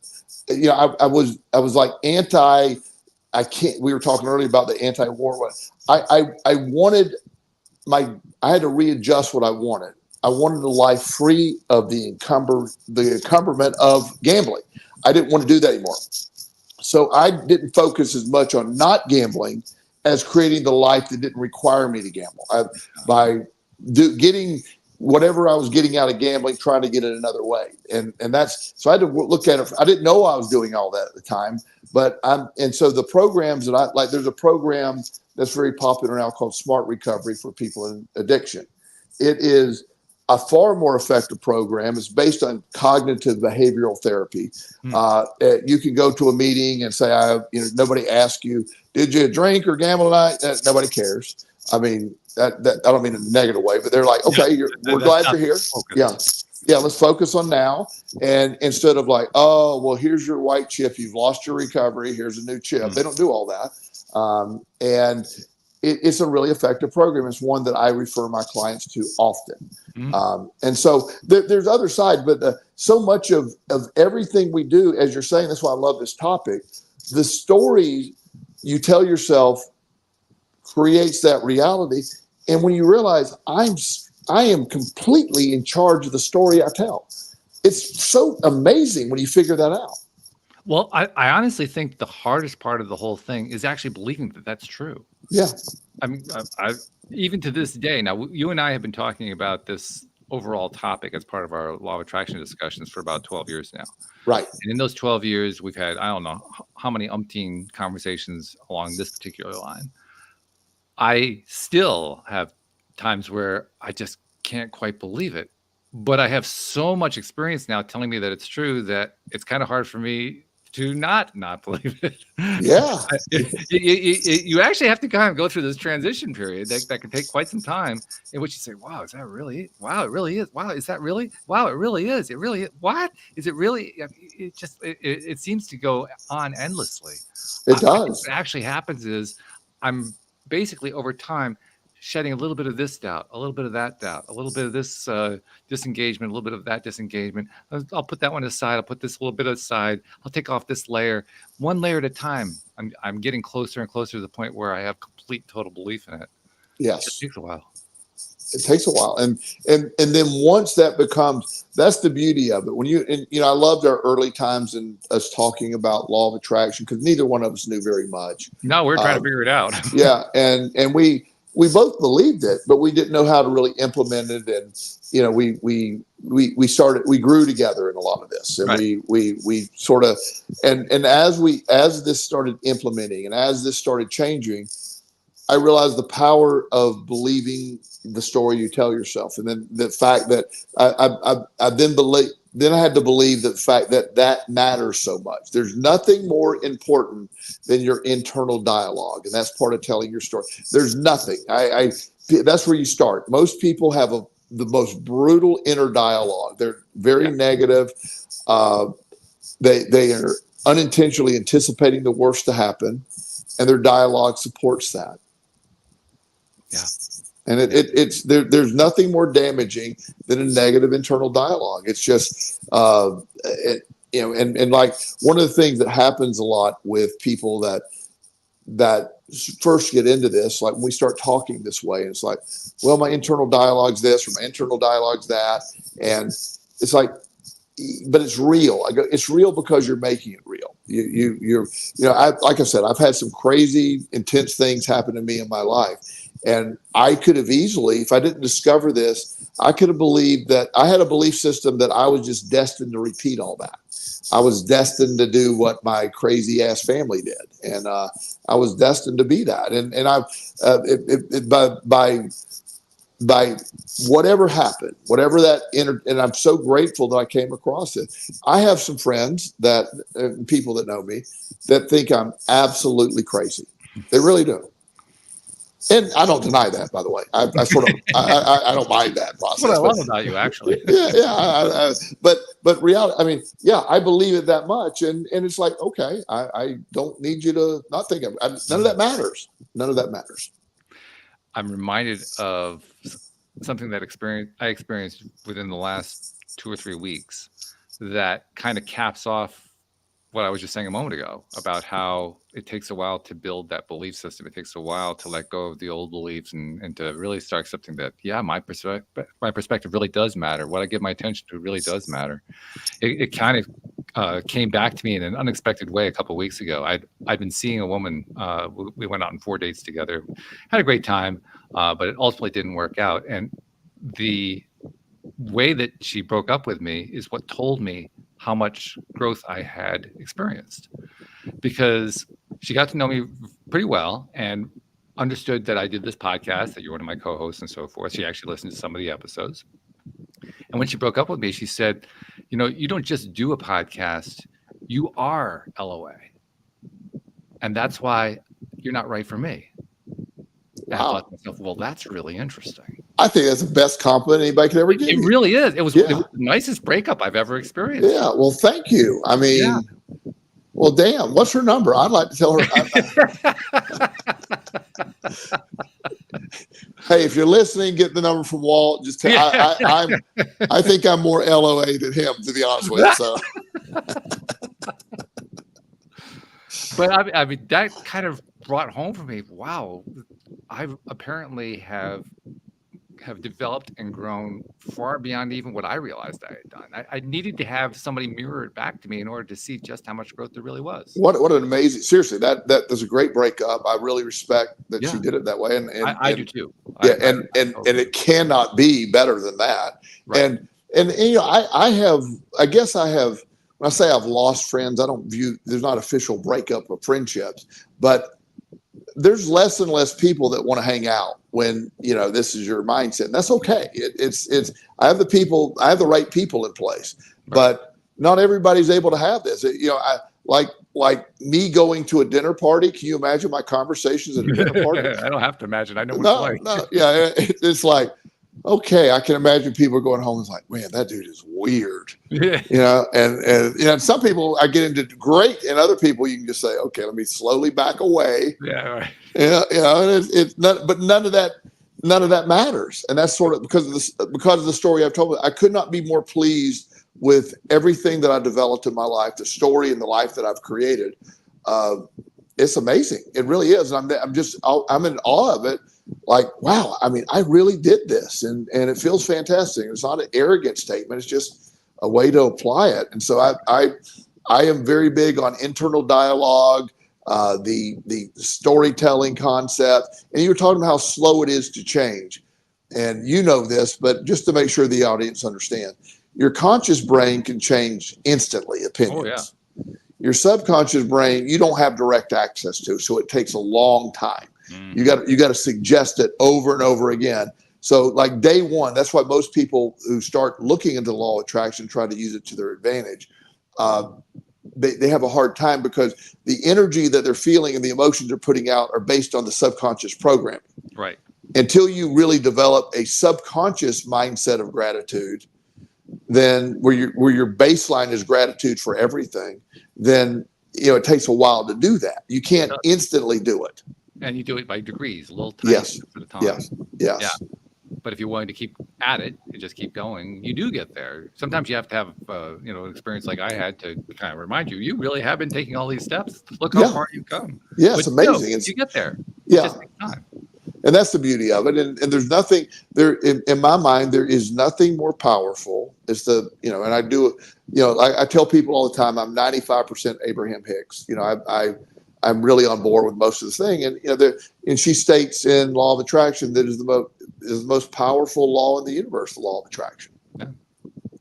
I was like we were talking earlier about the anti-war one. I had to readjust what I wanted. I wanted a life free of the encumberment of gambling. I didn't want to do that anymore. So I didn't focus as much on not gambling as creating the life that didn't require me to gamble. Getting whatever I was getting out of gambling, trying to get it another way. And so I had to look at it. I didn't know I was doing all that at the time, and so the programs that I like, there's a program that's very popular now called Smart Recovery for people in addiction. It is a far more effective program. It's based on cognitive behavioral therapy. You can go to a meeting and say, nobody asked you, did you drink or gamble tonight? Nobody cares. I mean, that I don't mean in a negative way, but they're like, okay, we're glad you're here. Yeah, let's focus on now. And instead of like, oh, well, here's your white chip. You've lost your recovery. Here's a new chip. They don't do all that. And it's a really effective program. It's one that I refer my clients to often. And so there's other side, but so much of everything we do, as you're saying, that's why I love this topic. The story you tell yourself creates that reality. And when you realize I am completely in charge of the story I tell, it's so amazing when you figure that out. Well, I honestly think the hardest part of the whole thing is actually believing that that's true. Yeah. I mean, I even to this day now, you and I have been talking about this overall topic as part of our law of attraction discussions for about 12 years now. Right. And in those 12 years, we've had, I don't know how many umpteen conversations along this particular line. I still have times where I just can't quite believe it. But I have so much experience now telling me that it's true that it's kind of hard for me to not believe it. Yeah. You actually have to kind of go through this transition period that can take quite some time, in which you say, wow, is that really it? Wow, it really is. Wow, is that really? Wow, it really is. It really is. What? Is it really? It seems to go on endlessly. It I think does. what actually happens is I'm basically over time shedding a little bit of this doubt, a little bit of that doubt, a little bit of this disengagement, a little bit of that disengagement. I'll put that one aside. I'll put this little bit aside. I'll take off this layer, one layer at a time. I'm getting closer and closer to the point where I have complete total belief in it. Yes. It takes a while. It takes a while, and then once that becomes, that's the beauty of it. When I loved our early times and us talking about law of attraction, because neither one of us knew very much. No, we're trying to figure it out. Yeah, and we both believed it, but we didn't know how to really implement it. And we grew together in a lot of this, and right. we sort of, and as this started implementing and as this started changing, I realized the power of believing the story you tell yourself, and then the fact that I then I had to believe the fact that matters so much. There's nothing more important than your internal dialogue, and that's part of telling your story. There's nothing. That's where you start. Most people have the most brutal inner dialogue. They're very negative. They are unintentionally anticipating the worst to happen, and their dialogue supports that. Yeah. And there's nothing more damaging than a negative internal dialogue. It's just, and like one of the things that happens a lot with people that first get into this, like when we start talking this way, and it's like, well, my internal dialogue's this, or my internal dialogue's that. And it's like, but it's real. I go, it's real because you're making it real. Like I said, I've had some crazy, intense things happen to me in my life. And I could have easily, if I didn't discover this, I could have believed that I had a belief system that I was just destined to repeat all that. I was destined to do what my crazy ass family did. And I was destined to be that. And by whatever happened, whatever that and I'm so grateful that I came across it. I have some friends people that know me that think I'm absolutely crazy. They really do. And I don't deny that, by the way. I don't mind that process. That's what I love about you, actually. Yeah. But reality, I mean, yeah, I believe it that much, and it's like, okay, I don't need you to not think of it. None of that matters. None of that matters. I'm reminded of something that I experienced within the last 2 or 3 weeks that kind of caps off what I was just saying a moment ago about how it takes a while to build that belief system. It takes a while to let go of the old beliefs and to really start accepting that, yeah, my perspective really does matter. What I give my attention to really does matter. It kind of came back to me in an unexpected way a couple of weeks ago. I'd been seeing a woman. We went out on 4 dates together, had a great time, but it ultimately didn't work out. And the way that she broke up with me is what told me how much growth I had experienced, because she got to know me pretty well and understood that I did this podcast, that you're one of my co-hosts and so forth. She actually listened to some of the episodes. And when she broke up with me, she said, you don't just do a podcast, you are LOA. And that's why you're not right for me. And I thought to myself, well, that's really interesting. I think that's the best compliment anybody could ever give you. It really is. It was the nicest breakup I've ever experienced. Yeah. Well, thank you. I mean, well, damn, what's her number? I'd like to tell her. Hey, if you're listening, get the number from Walt. Just tell, I think I'm more LOA than him, to be honest with you. So. But I mean, that kind of brought home for me, wow, I apparently have have developed and grown far beyond even what I realized I had done. I needed to have somebody mirror it back to me in order to see just how much growth there really was. What an amazing, seriously, that was a great breakup. I really respect that Yeah. she did it that way. And I do too. Yeah, and it cannot be better than that. Right. And you know, I guess I have, when I say I've lost friends, I don't view, there's not official breakup of friendships, but there's less and less people that want to hang out when, you know, this is your mindset. And that's okay. It's I have the right people in place, but not everybody's able to have this. You know, I like me going to a dinner party. Can you imagine my conversations at a dinner party? I don't have to imagine. I know what it's like. Yeah, it's like, okay, I can imagine people going home and like, man, that dude is weird. Yeah. You know, and you know, some people I get into great, and other people you can just say, okay, let me slowly back away. Yeah, right. You know, and it's not, but none of that matters. And that's sort of because of the story I've told. I could not be more pleased with everything that I developed in my life, the story and the life that I've created. It's amazing. It really is. And I'm in awe of it. Like, wow, I mean, I really did this, and it feels fantastic. It's not an arrogant statement. It's just a way to apply it. And so I am very big on internal dialogue, the storytelling concept. And you were talking about how slow it is to change. And you know this, but just to make sure the audience understand, your conscious brain can change instantly opinions. Oh, yeah. Your subconscious brain, you don't have direct access to, so it takes a long time. You got to suggest it over and over again. So like day one, that's why most people who start looking into the law of attraction try to use it to their advantage. They have a hard time because the energy that they're feeling and the emotions they're putting out are based on the subconscious programming. Right. Until you really develop a subconscious mindset of gratitude, then where your baseline is gratitude for everything, then you know it takes a while to do that. You can't instantly do it. And you do it by degrees, a little tiny steps at a time. Yes. Yeah. But if you're willing to keep at it and just keep going, you do get there. Sometimes you have to have, you know, an experience like I had to kind of remind you, you really have been taking all these steps. Look how far you've come. Yeah, it's amazing. You get there. Yeah. It just takes time. And that's the beauty of it. And there's nothing there in my mind, there is nothing more powerful. It's the, you know, and I do, you know, I tell people all the time, I'm 95% Abraham Hicks. You know, I'm really on board with most of the thing. And, you know, and she states in Law of Attraction that is the most powerful law in the universe, the law of attraction. Yeah.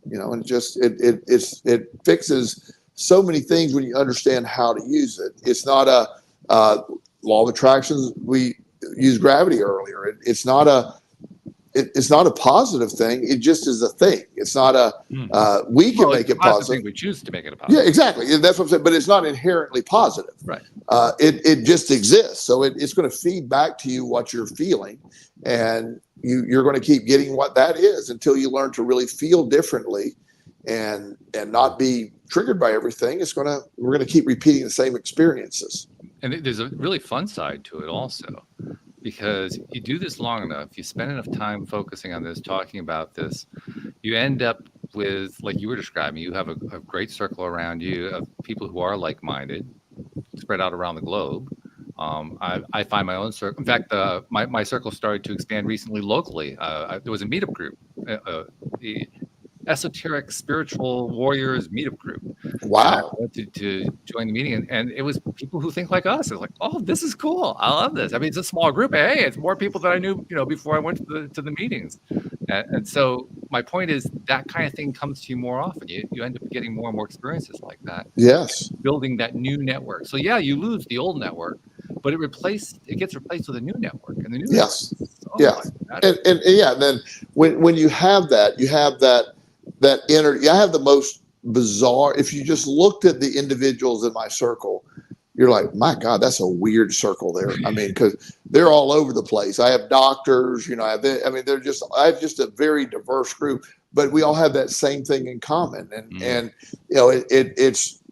You know, and it fixes so many things when you understand how to use it. It's not a law of attraction. We used gravity earlier. It's not a positive thing. It just is a thing. It's not we can make it positive. We choose to make it a positive. Yeah, exactly. That's what I'm saying. But it's not inherently positive. Right. It just exists. So it's going to feed back to you what you're feeling, and you're going to keep getting what that is until you learn to really feel differently, and not be triggered by everything. We're going to keep repeating the same experiences. And there's a really fun side to it also, because you do this long enough, you spend enough time focusing on this, talking about this, you end up with, like you were describing, you have a great circle around you of people who are like-minded, spread out around the globe. I find my own circle. In fact, my circle started to expand recently locally. There was a meetup group, the Esoteric Spiritual Warriors meetup group. Wow. I went to join the meeting, and it was people who think like us. It's like, oh, this is cool. I love this. I mean, it's a small group. Hey, it's more people than I knew, you know, before I went to the meetings. And so my point is that kind of thing comes to you more often. You end up getting more and more experiences like that. Yes. Building that new network. So yeah, you lose the old network, but it gets replaced with a new network. And the new network. And yeah, then when you have that, that energy. I have the most bizarre, if you just looked at the individuals in my circle, you're like, my God, that's a weird circle there. I mean, because they're all over the place. I have doctors, you know, I have just a very diverse group, but we all have that same thing in common. And you know,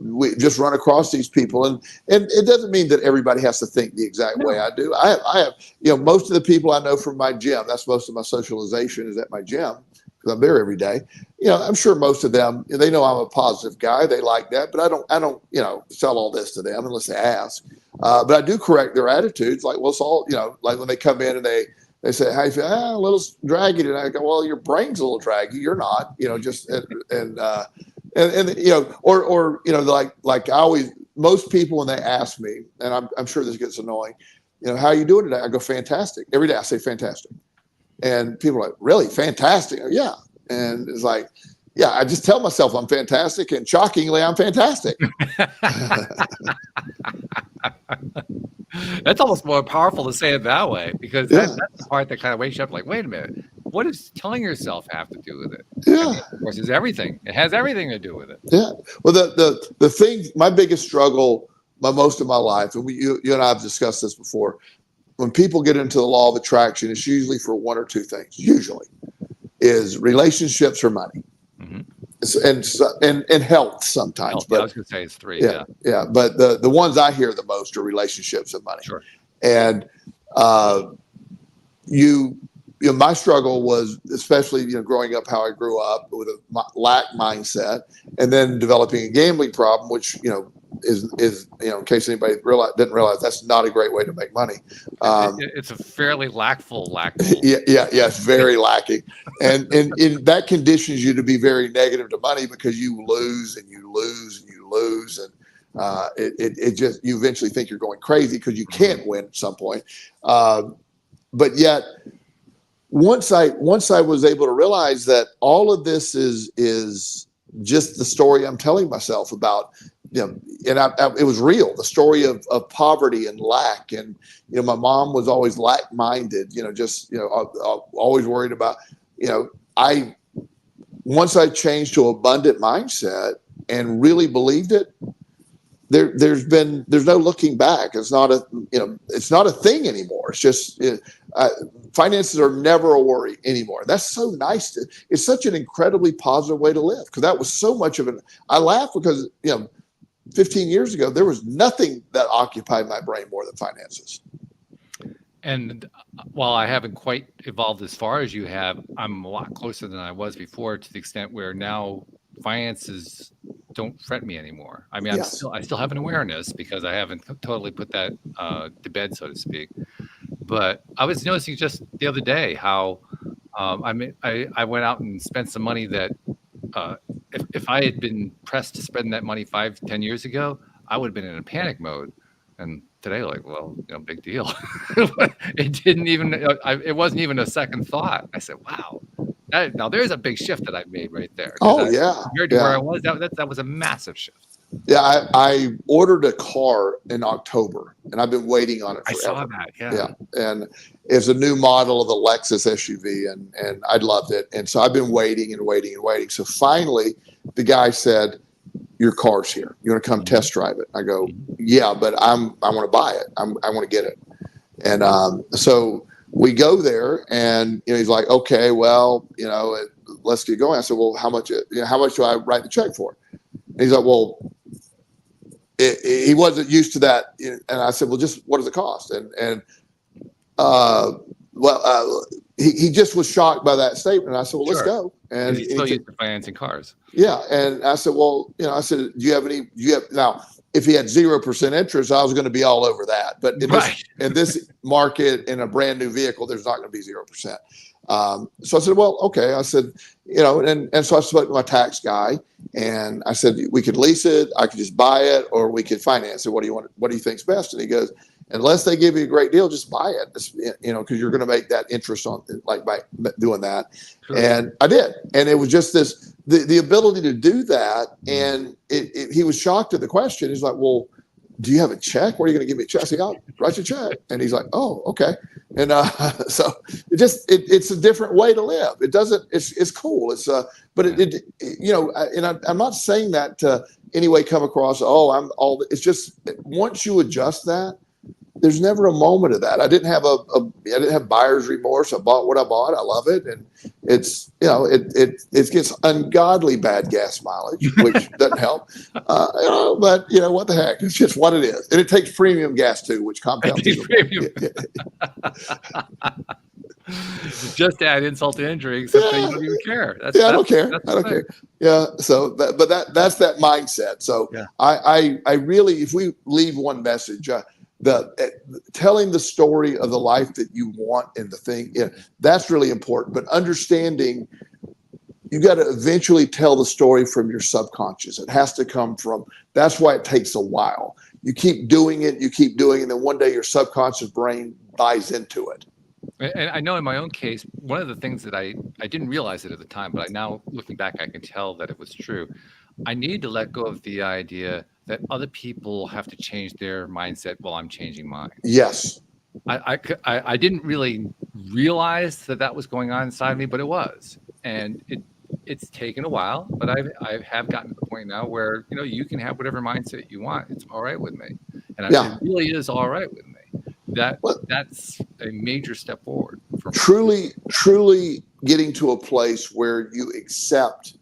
we just run across these people, and it doesn't mean that everybody has to think the exact way I do. I have, you know, most of the people I know from my gym, that's most of my socialization is at my gym, because I'm there every day. You know, I'm sure most of them, they know I'm a positive guy. They like that, but I don't, you know, sell all this to them unless they ask. But I do correct their attitudes. Like, well, it's all, you know, like when they come in and they they say, how you feel? A little draggy. And I go, well, your brain's a little draggy. You're not, just, and or, like I always, most people, when they ask me, and I'm sure this gets annoying, how are you doing today? I go, fantastic. Every day I say fantastic. And people are like, really? Fantastic? I go, yeah. And it's like, yeah, I just tell myself I'm fantastic, and shockingly, I'm fantastic. That's almost more powerful to say it that way, because that's the part that kind of wakes you up like, wait a minute, what does telling yourself have to do with it? Yeah. And of course, it's everything. It has everything to do with it. Yeah. Well, the thing, my biggest struggle by most of my life, and you and I have discussed this before, when people get into the law of attraction, it's usually for one or two things. Usually is relationships or money. And health sometimes. Health, but I was going to say it's three. Yeah. But the ones I hear the most are relationships and money. Sure. And my struggle was, especially growing up how I grew up with a lack mindset, and then developing a gambling problem, which is in case anybody didn't realize, that's not a great way to make money. It's a fairly lackful. Yeah, it's very lacking, and that conditions you to be very negative to money, because you lose and you lose and you lose, and it just, you eventually think you're going crazy because you can't win at some point. But yet, once I was able to realize that all of this is just the story I'm telling myself about, and it was real. The story of poverty and lack, and my mom was always lack-minded. Always worried about. Once I changed to abundant mindset and really believed it, there's no looking back. It's not a thing anymore. It's just finances are never a worry anymore. That's so nice. It's such an incredibly positive way to live, because that was so much of I laugh because 15 years ago, there was nothing that occupied my brain more than finances. And while I haven't quite evolved as far as you have, I'm a lot closer than I was before, to the extent where now finances don't fret me anymore. I mean, Yes. I still have an awareness, because I haven't totally put that to bed, so to speak. But I was noticing just the other day how I went out and spent some money that if I had been pressed to spend that money 5-10 years ago, I would have been in a panic mode. And today, like, well, big deal. It wasn't even a second thought. I said, wow. Now there's a big shift that I made right there. Compared to where I was, that was a massive shift. Yeah, I ordered a car in October, and I've been waiting on it forever. I saw that, yeah. And it's a new model of the Lexus SUV, and I loved it. And so I've been waiting and waiting and waiting. So finally, the guy said, your car's here. You want to come test drive it? I go, yeah, but I want to buy it. I want to get it. And so we go there, and he's like, okay, well, let's get going. I said, well, how much do I write the check for? And he's like, well, he wasn't used to that. And I said, well, just what does it cost? He just was shocked by that statement. I said, well, let's go. And he's still used to financing cars. Yeah. And I said, well, do you have now, if he had 0% interest, I was going to be all over that. But in this market, in a brand new vehicle, there's not going to be 0%. So I said, well, okay. I said, and so I spoke to my tax guy, and I said, we could lease it, I could just buy it, or we could finance it. What do you want? What do you think's best? And he goes, unless they give you a great deal, just buy it. Because you're going to make that interest on, like, by doing that. Sure. And I did. And it was just the ability to do that. And he was shocked at the question. He's like, well, do you have a check? Where are you going to give me a check? I said, I'll write you a check. And he's like, oh, okay. And so it's a different way to live. It's cool. I'm not saying that to any way come across, it's just, once you adjust that, there's never a moment of that. I didn't have buyer's remorse. I bought what I bought. I love it. And it's, it gets ungodly bad gas mileage, which doesn't help. But what the heck? It's just what it is. And it takes premium gas too, which compounds. Just to add insult to injury, except that you don't even care. I don't care. Yeah. So, that's that mindset. So I really, if we leave one message, telling the story of the life that you want and the thing, that's really important. But understanding, you got to eventually tell the story from your subconscious. It has to come from, that's why it takes a while. You keep doing it, and then one day your subconscious brain buys into it. And I know in my own case, one of the things that I didn't realize it at the time, but now looking back, I can tell that it was true. I need to let go of the idea that other people have to change their mindset while I'm changing mine. Yes. I didn't really realize that was going on inside me, but it was. And it's taken a while, but I have gotten to the point now where, you can have whatever mindset you want. It's all right with me. And it really is all right with me. That's a major step forward. Truly getting to a place where you accept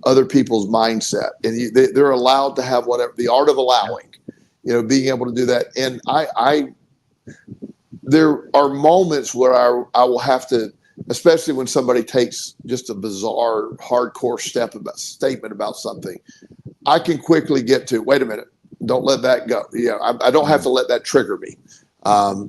other people's mindset, and they're allowed to have whatever, the art of allowing, being able to do that. And there are moments where I will have to, especially when somebody takes just a bizarre, hardcore statement about something, I can quickly get to, wait a minute, don't let that go. I don't have to let that trigger me,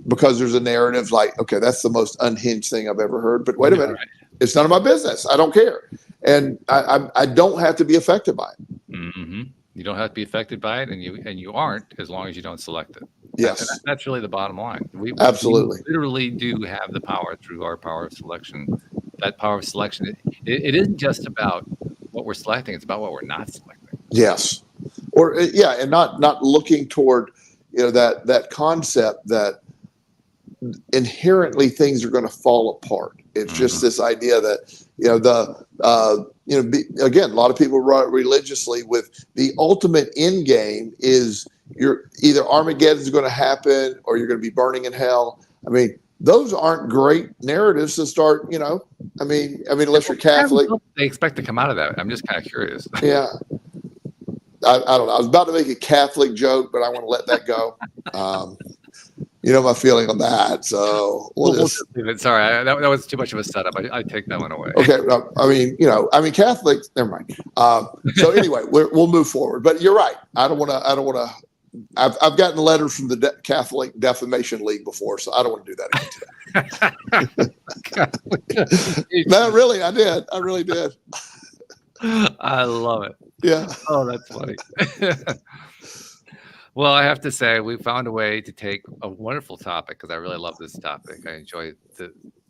because there's a narrative like, okay, that's the most unhinged thing I've ever heard, but wait a minute, it's none of my business. I don't care. And I don't have to be affected by it. Mm-hmm. You don't have to be affected by it, and you aren't, as long as you don't select it. Yes. That's really the bottom line. We literally do have the power through our power of selection. That power of selection, it isn't just about what we're selecting, it's about what we're not selecting. Yes. And not looking toward, that concept that inherently things are going to fall apart. It's just this idea that, again, a lot of people run religiously with the ultimate end game is you're either Armageddon is going to happen or you're going to be burning in hell. I mean, those aren't great narratives to start, unless you're Catholic. They expect to come out of that. I'm just kind of curious. Yeah. I don't know. I was about to make a Catholic joke, but I want to let that go. My feeling on that. So we'll just leave it. Sorry, that was too much of a setup. I take that one away. Okay. Catholics, never mind. So anyway, we'll move forward, but you're right. I don't want to, I've gotten letters from the Catholic Defamation League before, so I don't want to do that again today. No, really, I did. I really did. I love it. Yeah. Oh, that's funny. Well, I have to say, we found a way to take a wonderful topic, because I really love this topic. I enjoy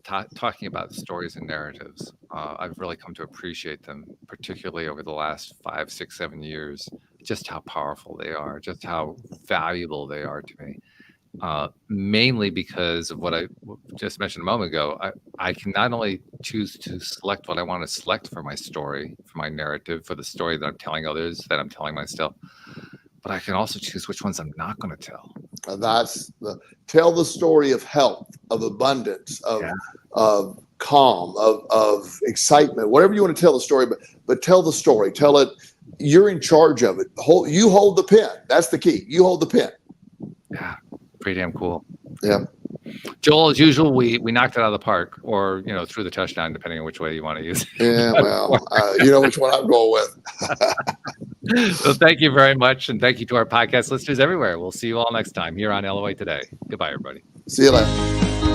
talking about stories and narratives. I've really come to appreciate them, particularly over the last 5, 6, 7 years, just how powerful they are, just how valuable they are to me. Mainly because of what I just mentioned a moment ago. I can not only choose to select what I want to select for my story, for my narrative, for the story that I'm telling others, that I'm telling myself, but I can also choose which ones I'm not going to tell. That's tell the story of health, of abundance, of calm, of excitement, whatever you want to tell the story, but tell the story. Tell it. You're in charge of it. You hold the pen. That's the key. You hold the pen. Yeah, pretty damn cool. Yeah. Joel, as usual, we knocked it out of the park, or threw the touchdown, depending on which way you want to use it. Yeah, well, you know which one I'm going with. So thank you very much, and thank you to our podcast listeners everywhere. We'll see you all next time here on LOA Today. Goodbye, everybody. See you later.